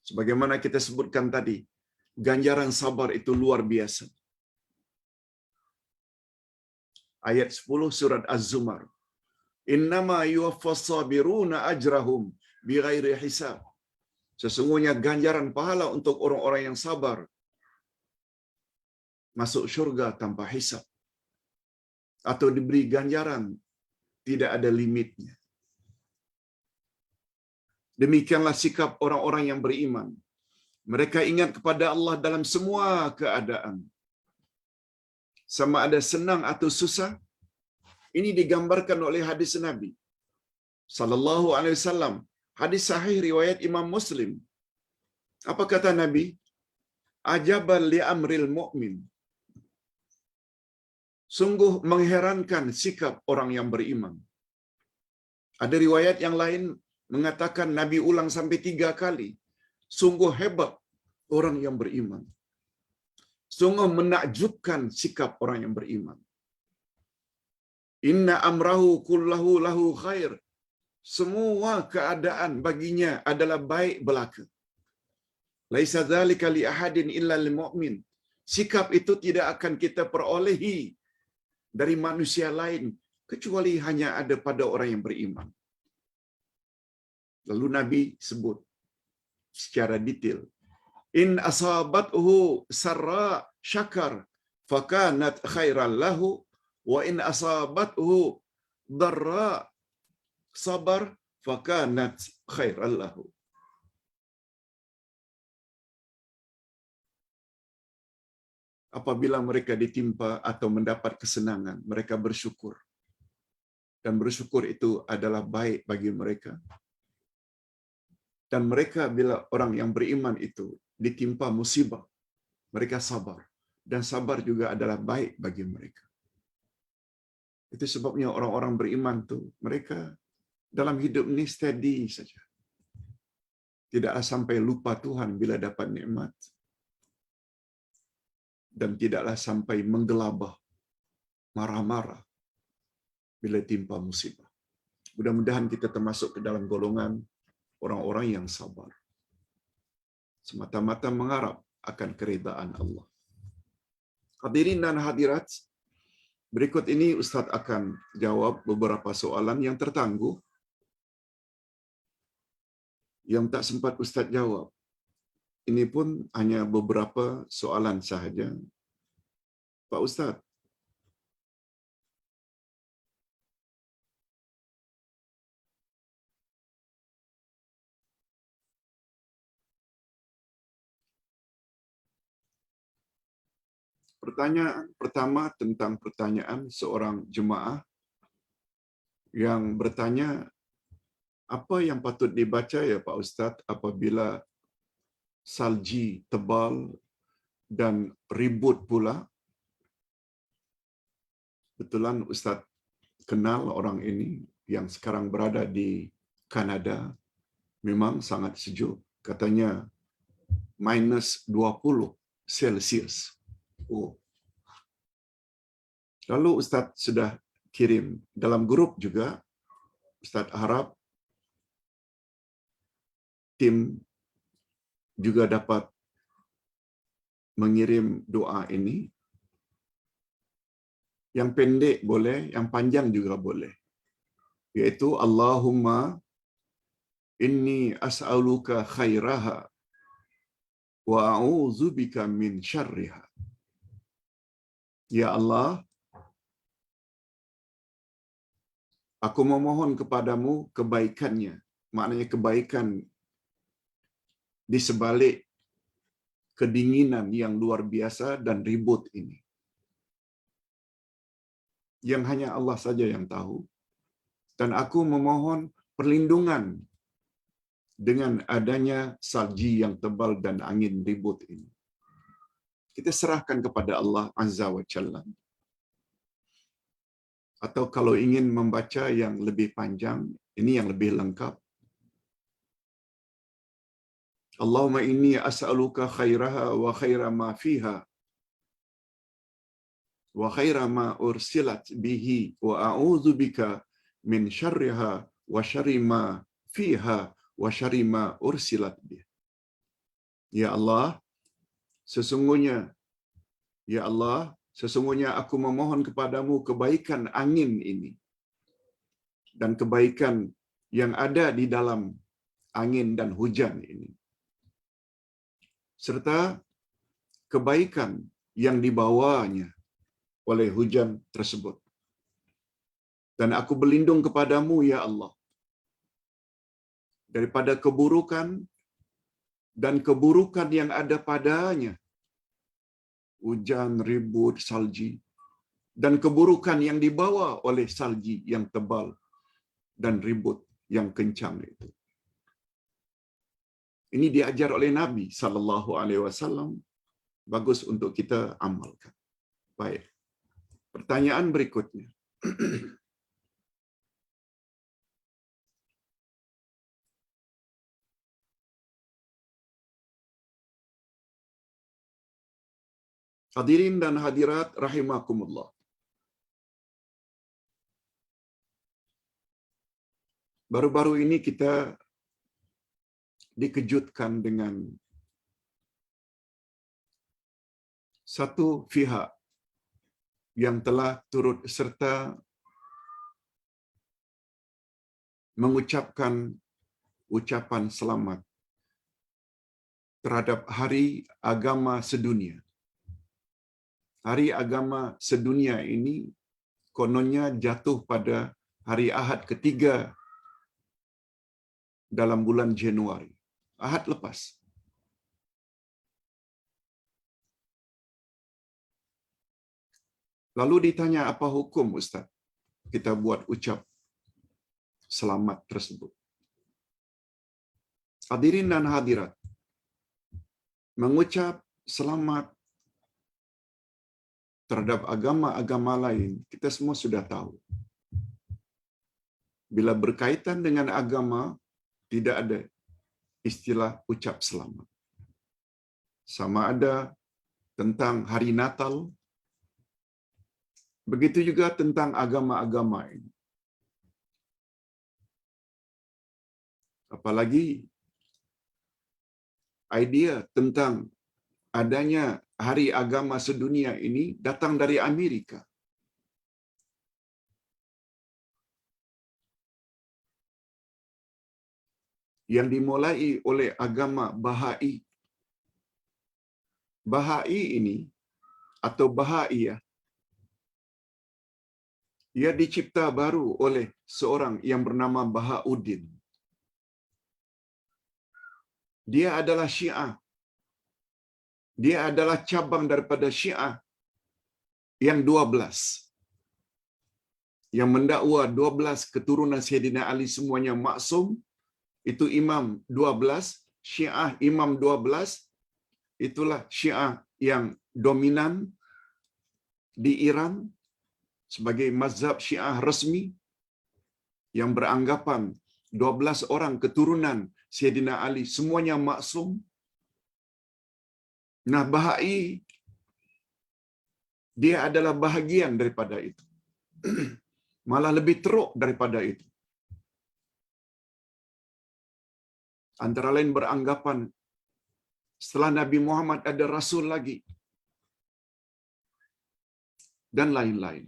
Sebagaimana kita sebutkan tadi, ganjaran sabar itu luar biasa. Ayat 10 surat Az-Zumar. Innama yuwaffas sabiruna ajrahum bighairi hisab. Sesungguhnya ganjaran pahala untuk orang-orang yang sabar masuk syurga tanpa hisab, atau diberi ganjaran tidak ada limitnya. Demikianlah sikap orang-orang yang beriman. Mereka ingat kepada Allah dalam semua keadaan. Sama ada senang atau susah. Ini digambarkan oleh hadis Nabi sallallahu alaihi wasallam. Hadis sahih riwayat Imam Muslim. Apa kata Nabi? Ajaban li amril mu'min. Sungguh mengherankan sikap orang yang beriman. Ada riwayat yang lain mengatakan Nabi ulang sampai 3 kali. Sungguh hebat orang yang beriman. Sungguh menakjubkan sikap orang yang beriman. Inna amrahu kullahu lahu khair. Semua keadaan baginya adalah baik belaka. Laisa dzalika li ahadin illa lil mu'min. Sikap itu tidak akan kita perolehi dari manusia lain kecuali hanya ada pada orang yang beriman. Lalu Nabi sebut secara detail. In asabathu sarra syakar fakanat khairan lahu wa in asabathu darra sabar fakanat khairan lahu. Apabila mereka ditimpa atau mendapat kesenangan, mereka bersyukur. Dan bersyukur itu adalah baik bagi mereka. Dan mereka bila orang yang beriman itu ditimpa musibah, mereka sabar. Dan sabar juga adalah baik bagi mereka. Itu sebabnya orang-orang beriman tuh mereka dalam hidup ini steady saja. Tidaklah sampai lupa Tuhan bila dapat nikmat. Dan tidaklah sampai menggelabah, marah-marah bila timpa musibah. Mudah-mudahan kita termasuk ke dalam golongan orang-orang yang sabar. Semata-mata mengharap akan keridaan Allah. Hadirin dan hadirat, berikut ini Ustaz akan jawab beberapa soalan yang tertangguh yang tak sempat Ustaz jawab. Ini pun hanya beberapa soalan sahaja. Pak Ustaz. Pertanyaan pertama tentang pertanyaan seorang jemaah yang bertanya, apa yang patut dibaca ya Pak Ustaz apabila salji tebal dan ribut pula? Betulan Ustaz kenal orang ini yang sekarang berada di Kanada. Memang sangat sejuk. Katanya minus 20 Celsius. Oh. Lalu Ustaz sudah kirim dalam grup juga Ustaz harap tim juga dapat mengirim doa ini. Yang pendek boleh, yang panjang juga boleh. Yaitu Allahumma inni as'aluka khairaha wa a'udzubika min syarriha. Ya Allah, aku memohon kepadamu kebaikannya. Maknanya kebaikan di sebalik kedinginan yang luar biasa dan ribut ini. Yang hanya Allah saja yang tahu. Dan aku memohon perlindungan dengan adanya salji yang tebal dan angin ribut ini. Kita serahkan kepada Allah Azza wa Jalla. Atau kalau ingin membaca yang lebih panjang, ini yang lebih lengkap. Allahumma inni as'aluka khairaha wa khaira ma fiha wa khaira ma ursilat bihi wa a'udzu bika min syarriha wa syarri ma fiha wa syarri ma ursilat bihi. Ya Allah, sesungguhnya ya Allah, sesungguhnya aku memohon kepadamu kebaikan angin ini dan kebaikan yang ada di dalam angin dan hujan ini, serta kebaikan yang dibawanya oleh hujan tersebut. Dan aku berlindung kepadamu, ya Allah, daripada keburukan dan keburukan yang ada padanya, hujan, ribut, salji, dan keburukan yang dibawa oleh salji yang tebal dan ribut yang kencang itu. Ini diajar oleh Nabi sallallahu alaihi wasallam, bagus untuk kita amalkan. Baik. Pertanyaan berikutnya. Hadirin dan hadirat rahimakumullah. Baru-baru ini kita dikejutkan dengan satu pihak yang telah turut serta mengucapkan ucapan selamat terhadap Hari Agama Sedunia. Hari Agama Sedunia ini kononnya jatuh pada hari Ahad ketiga dalam bulan Januari. Ahad lepas. Lalu ditanya, apa hukum Ustaz kita buat ucap selamat tersebut? Hadirin dan hadirat, mengucap selamat terhadap agama-agama lain, kita semua sudah tahu. Bila berkaitan dengan agama, tidak ada istilah ucap selamat. Sama ada tentang hari Natal, begitu juga tentang agama-agama ini. Apalagi idea tentang adanya Hari Agama Sedunia ini datang dari Amerika. Yang dimulai oleh agama Bahai. Bahai ini atau Bahaiyah, ia dicipta baru oleh seorang yang bernama Bahauddin. Dia adalah Syiah. Dia adalah cabang daripada Syiah yang 12. Yang mendakwa 12 keturunan Sayyidina Ali semuanya maksum. Itu Imam 12, Syiah Imam 12. Itulah Syiah yang dominan di Iran sebagai mazhab Syiah resmi yang beranggapan 12 orang keturunan Sayyidina Ali semuanya maksum. Nah, Bahai dia adalah bahagian daripada itu. Malah lebih teruk daripada itu. Antara lain beranggapan setelah Nabi Muhammad ada Rasul lagi. Dan lain-lain.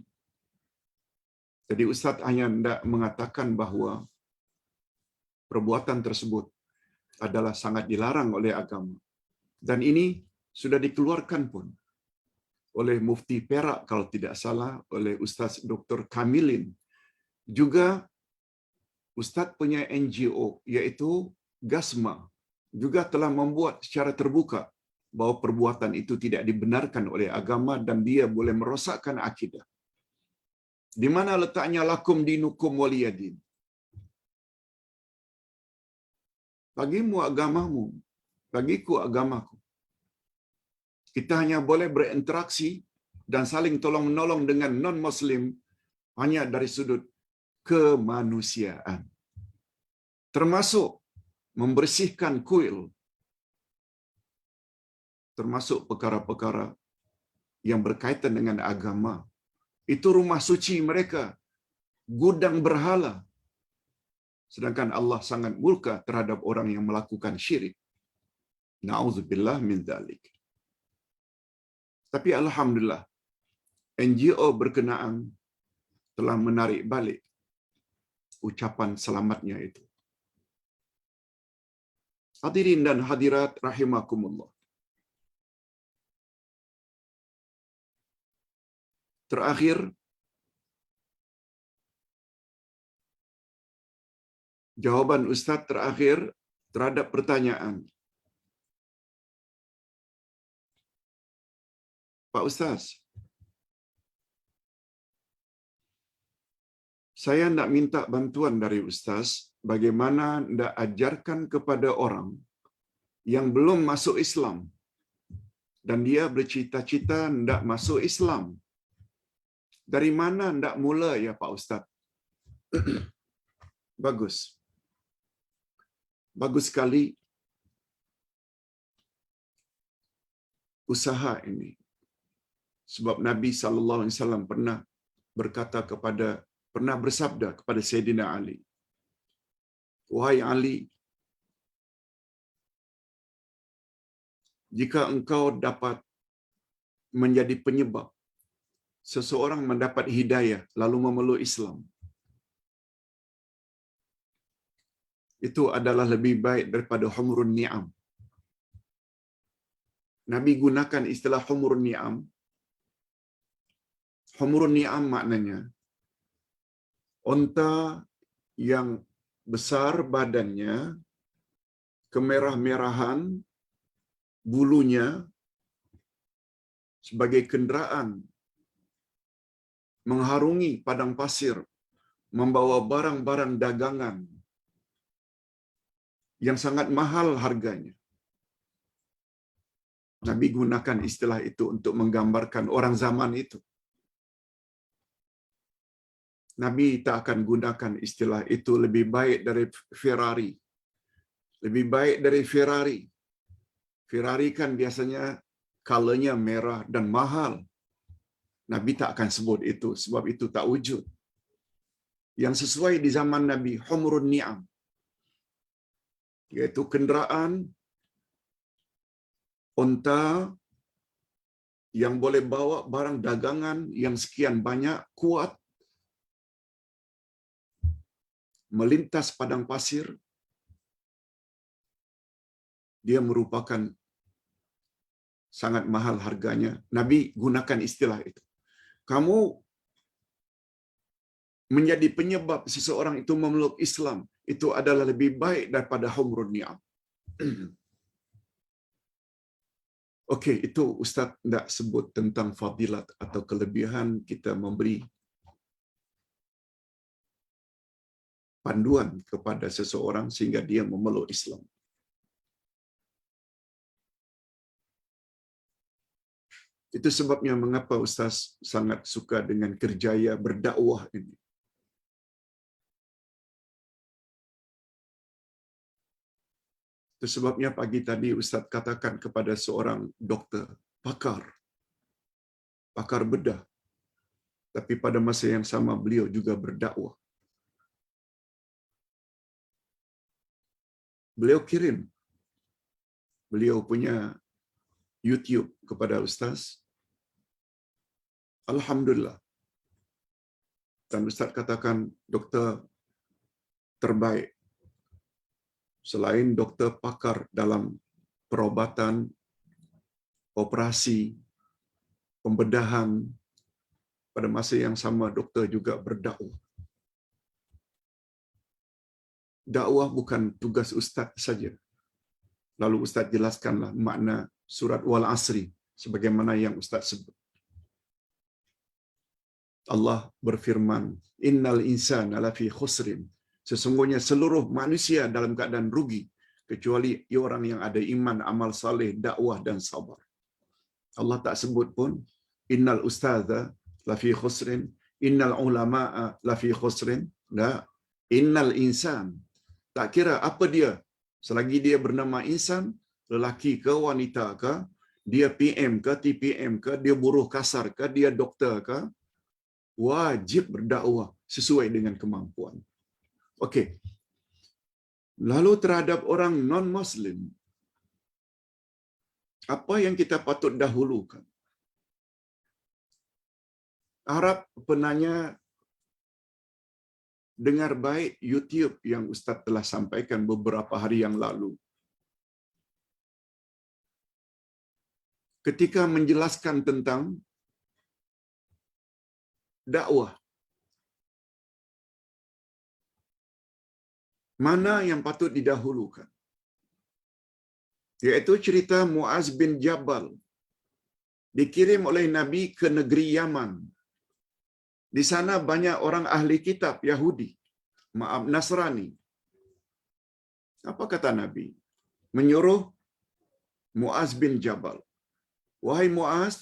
Jadi Ustaz hanya hendak mengatakan bahawa perbuatan tersebut adalah sangat dilarang oleh agama. Dan ini sudah dikeluarkan pun oleh Mufti Perak kalau tidak salah, oleh Ustaz Dr. Kamilin. Juga Ustaz punya NGO iaitu Gasma juga telah membuat secara terbuka bahawa perbuatan itu tidak dibenarkan oleh agama dan dia boleh merosakkan akidah. Di mana letaknya lakum dinukum waliyadin? Bagimu agamamu, bagiku agamaku. Kita hanya boleh berinteraksi dan saling tolong-menolong dengan non-Muslim hanya dari sudut kemanusiaan. Termasuk membersihkan kuil, termasuk perkara-perkara yang berkaitan dengan agama. Itu rumah suci mereka, gudang berhala. Sedangkan Allah sangat murka terhadap orang yang melakukan syirik. Na'udzubillah min dzalik. Tapi alhamdulillah, NGO berkenaan telah menarik balik ucapan selamatnya itu. Hadirin dan hadirat rahimakumullah. Terakhir, jawaban Ustaz terakhir terhadap pertanyaan. Pak Ustaz, saya nak minta bantuan dari Ustaz bagaimana nak ajarkan kepada orang yang belum masuk Islam dan dia bercita-cita nak masuk Islam. Dari mana nak mula ya Pak Ustaz? Bagus. Bagus sekali usaha ini. Sebab Nabi SAW pernah bersabda kepada Sayyidina Ali, "Wahai Ali, jika engkau dapat menjadi penyebab seseorang mendapat hidayah lalu memeluk Islam, itu adalah lebih baik daripada humrun ni'am." Nabi gunakan istilah humrun ni'am. Humrun ni'am maknanya unta yang besar badannya, kemerah-merahan bulunya, sebagai kenderaan mengharungi padang pasir, membawa barang-barang dagangan yang sangat mahal harganya. Nabi gunakan istilah itu untuk menggambarkan orang zaman itu. Nabi tak akan gunakan istilah itu lebih baik dari Ferrari. Lebih baik dari Ferrari. Ferrari kan biasanya colornya merah dan mahal. Nabi tak akan sebut itu sebab itu tak wujud. Yang sesuai di zaman Nabi, humrun ni'am, iaitu kenderaan unta yang boleh bawa barang dagangan yang sekian banyak, kuat, melintas padang pasir. Dia merupakan sangat mahal harganya. Nabi gunakan istilah itu. Kamu menjadi penyebab seseorang itu memeluk Islam, itu adalah lebih baik daripada humrun ni'am. Okey, itu Ustaz tidak sebut tentang fadilat atau kelebihan kita memberi panduan kepada seseorang sehingga dia memeluk Islam. Itu sebabnya mengapa Ustaz sangat suka dengan kerjaya berdakwah ini. Itu sebabnya pagi tadi Ustaz katakan kepada seorang doktor, pakar bedah. Tapi pada masa yang sama beliau juga berdakwah. beliau kirim beliau punya YouTube kepada Ustaz. Alhamdulillah. Dan Ustaz katakan doktor terbaik. Selain doktor pakar dalam perubatan, operasi, pembedahan, pada masa yang sama doktor juga berdakwah. Dakwah bukan tugas Ustaz saja. Lalu Ustaz jelaskanlah makna surat Wal Asri sebagaimana yang Ustaz sebut. Allah berfirman, Innal insana lafi khusrin. Sesungguhnya seluruh manusia dalam keadaan rugi kecuali orang yang ada iman, amal saleh, dakwah dan sabar. Allah tak sebut pun innal ustadza lafi khusrin, innal ulamaa lafi khusrin. Enggak. Innal insan. Tak kira apa dia, selagi dia bernama insan, lelaki ke wanita ke, dia PM ke, TPM ke, dia buruh kasar ke, dia doktor ke, wajib berdakwah sesuai dengan kemampuan. Okey. Lalu terhadap orang non-Muslim, apa yang kita patut dahulukan? Harap penanya dengar baik YouTube yang Ustaz telah sampaikan beberapa hari yang lalu. Ketika menjelaskan tentang dakwah, mana yang patut didahulukan? Iaitu cerita Muaz bin Jabal dikirim oleh Nabi ke negeri Yaman. Di sana banyak orang ahli kitab Yahudi, Nasrani. Apa kata Nabi? Menyuruh Muaz bin Jabal, wahai Muaz,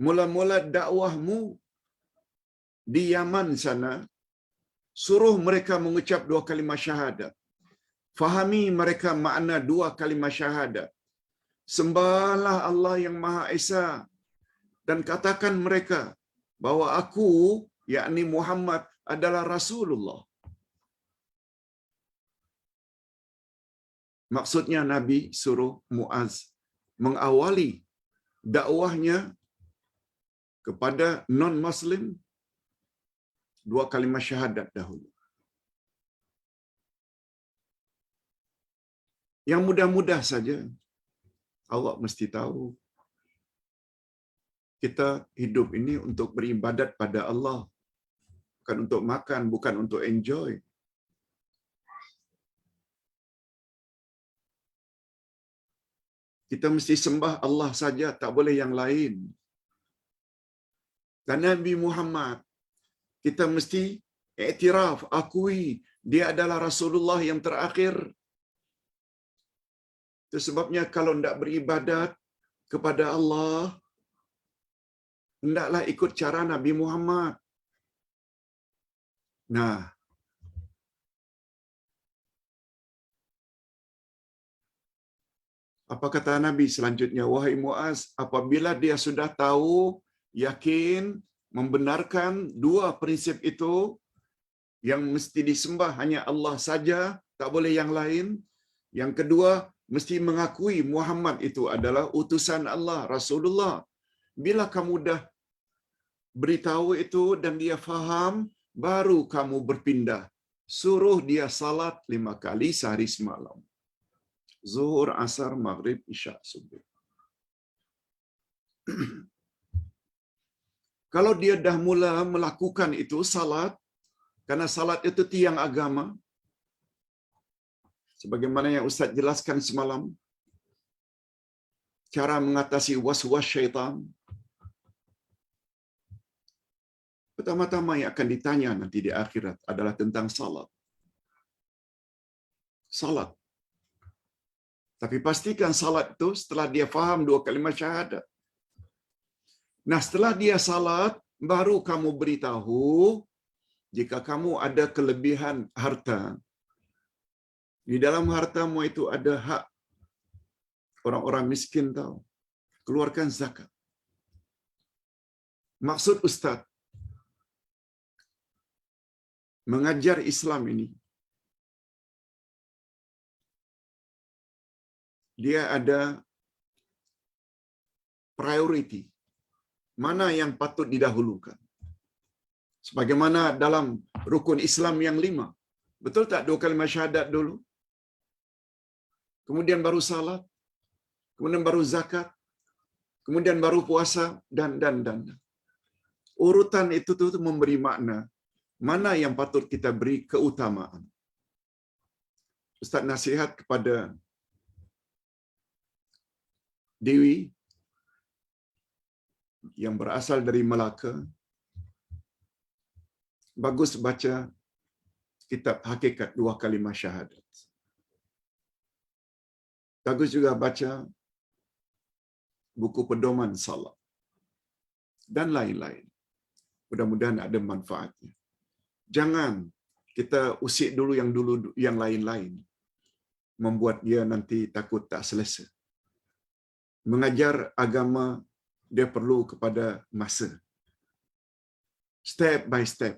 mula-mula dakwahmu di Yaman sana, suruh mereka mengucap 2 kalimah syahadat. Fahami mereka makna 2 kalimah syahadat. Sembahlah Allah yang Maha Esa dan katakan mereka bahwa aku, yakni Muhammad, adalah Rasulullah. Maksudnya Nabi suruh Muaz mengawali dakwahnya kepada non-Muslim 2 kalimah syahadat dahulu. Yang mudah-mudah saja. Allah mesti tahu kita hidup ini untuk beribadat pada Allah. Bukan untuk makan, bukan untuk enjoy. Kita mesti sembah Allah saja, tak boleh yang lain. Dan Nabi Muhammad, kita mesti iktiraf, akui dia adalah Rasulullah yang terakhir. Itu sebabnya kalau hendak beribadat kepada Allah, hendaklah ikut cara Nabi Muhammad. Nah, apa kata Nabi selanjutnya? Wahai Muaz, apabila dia sudah tahu, yakin, membenarkan 2 prinsip itu, yang mesti disembah hanya Allah saja, tak boleh yang lain. Yang kedua, mesti mengakui Muhammad itu adalah utusan Allah, Rasulullah. Bila kamu dah beritahu itu dan dia faham, baru kamu berpindah. Suruh dia salat 5 kali sehari semalam. Zuhur, Asar, Maghrib, Isya, Subuh. Kalau dia dah mula melakukan itu salat, karena salat itu tiang agama, sebagaimana yang Ustaz jelaskan semalam, cara mengatasi was-was syaitan. Pertama-tama yang akan ditanya nanti di akhirat adalah tentang salat. Salat. Tapi pastikan salat itu setelah dia faham 2 kalimah syahadat. Nah, setelah dia salat, baru kamu beritahu jika kamu ada kelebihan harta. Di dalam hartamu itu ada hak orang-orang miskin tahu. Keluarkan zakat. Maksud Ustaz mengajar Islam ini dia ada priority. Mana yang patut didahulukan? Sebagaimana dalam rukun Islam yang 5. Betul tak 2 kalimah syahadat dulu? Kemudian baru salat, kemudian baru zakat, kemudian baru puasa, dan. Urutan itu tu memberi makna mana yang patut kita beri keutamaan. Ustaz nasihat kepada Dewi yang berasal dari Melaka, bagus baca kitab Hakikat 2 Kalimah Syahadat. Bagus juga baca buku pedoman salat dan lain-lain. Mudah-mudahan ada manfaatnya. Jangan kita usik dulu yang lain-lain, membuat dia nanti takut tak selesa. Mengajar agama dia perlu kepada masa. Step by step.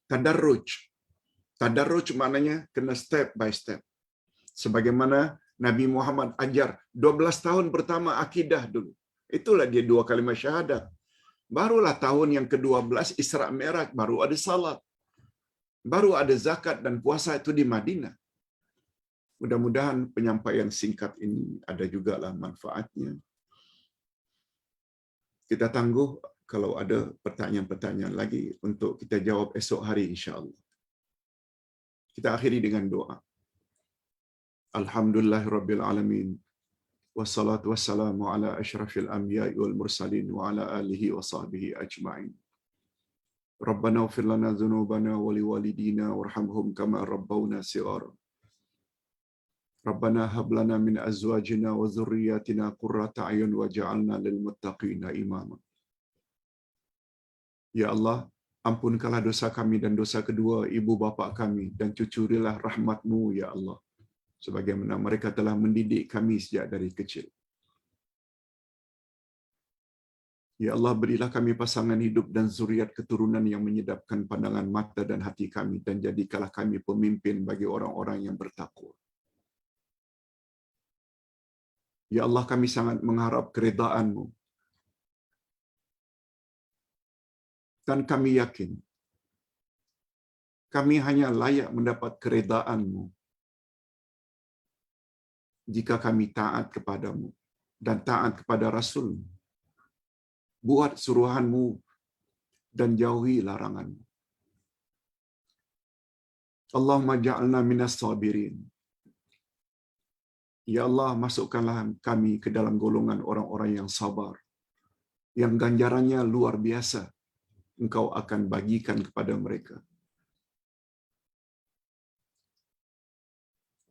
Tadarruj. Tadarruj maknanya kena step by step. Sebagaimana Nabi Muhammad ajar 12 tahun pertama akidah dulu. Itulah dia 2 kalimah syahadat. Barulah tahun yang ke-12 Isra Mi'raj, baru ada salat. Baru ada zakat dan puasa itu di Madinah. Mudah-mudahan penyampaian singkat ini ada jugalah manfaatnya. Kita tangguh kalau ada pertanyaan-pertanyaan lagi untuk kita jawab esok hari insya-Allah. Kita akhiri dengan doa. Alhamdulillahirabbil alamin. Wassalatu wassalamu ala asyrafil anbiya'i wal mursalin wa ala alihi wa sahbihi ajma'in. Rabbana ighfir lana dzunubana wa liwalidina warhamhum kama rabbawna shighara. Rabbana hab lana min azwajina wa dhurriyyatina qurrata a'yun waj'alna lil muttaqina imama. Ya Allah, ampunkanlah dosa kami dan dosa kedua ibu bapa kami dan cucurilah rahmat-Mu ya Allah, sebagaimana mereka telah mendidik kami sejak dari kecil. Ya Allah, berilah kami pasangan hidup dan zuriat keturunan yang menyedapkan pandangan mata dan hati kami, dan jadikanlah kami pemimpin bagi orang-orang yang bertakwa. Ya Allah, kami sangat mengharap keridaan-Mu. Dan kami yakin, kami hanya layak mendapat keridaan-Mu jika kami taat kepada-Mu dan taat kepada Rasul-Mu. Buat suruhan-Mu dan jauhi larangan-Mu. Allahumma ja'alna minas sabirin. Ya Allah, masukkanlah kami ke dalam golongan orang-orang yang sabar, yang ganjarannya luar biasa Engkau akan bagikan kepada mereka.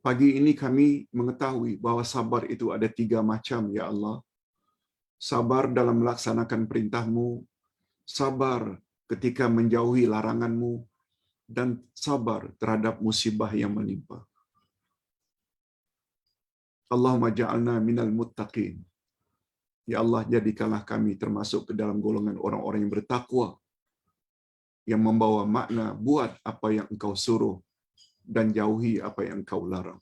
Pagi ini kami mengetahui bahawa sabar itu ada 3 macam, ya Allah. Sabar dalam melaksanakan perintah-Mu, sabar ketika menjauhi larangan-Mu, dan sabar terhadap musibah yang menimpa. Allahumma ja'alna minal muttaqin. Ya Allah, jadikanlah kami termasuk ke dalam golongan orang-orang yang bertakwa, yang membawa makna buat apa yang Engkau suruh dan jauhi apa yang Engkau larang.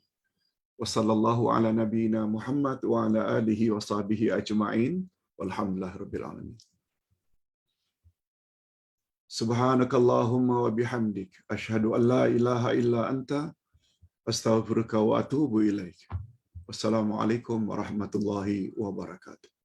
Wassallallahu ala nabiyyina Muhammad wa ala alihi wa sahbihi ajma'in. Walhamdulillahirabbil alamin. Subhanakallahumma wa bihamdik asyhadu an la ilaha illa anta astaghfiruka wa atubu ilaik. Wassalamualaikum warahmatullahi wabarakatuh.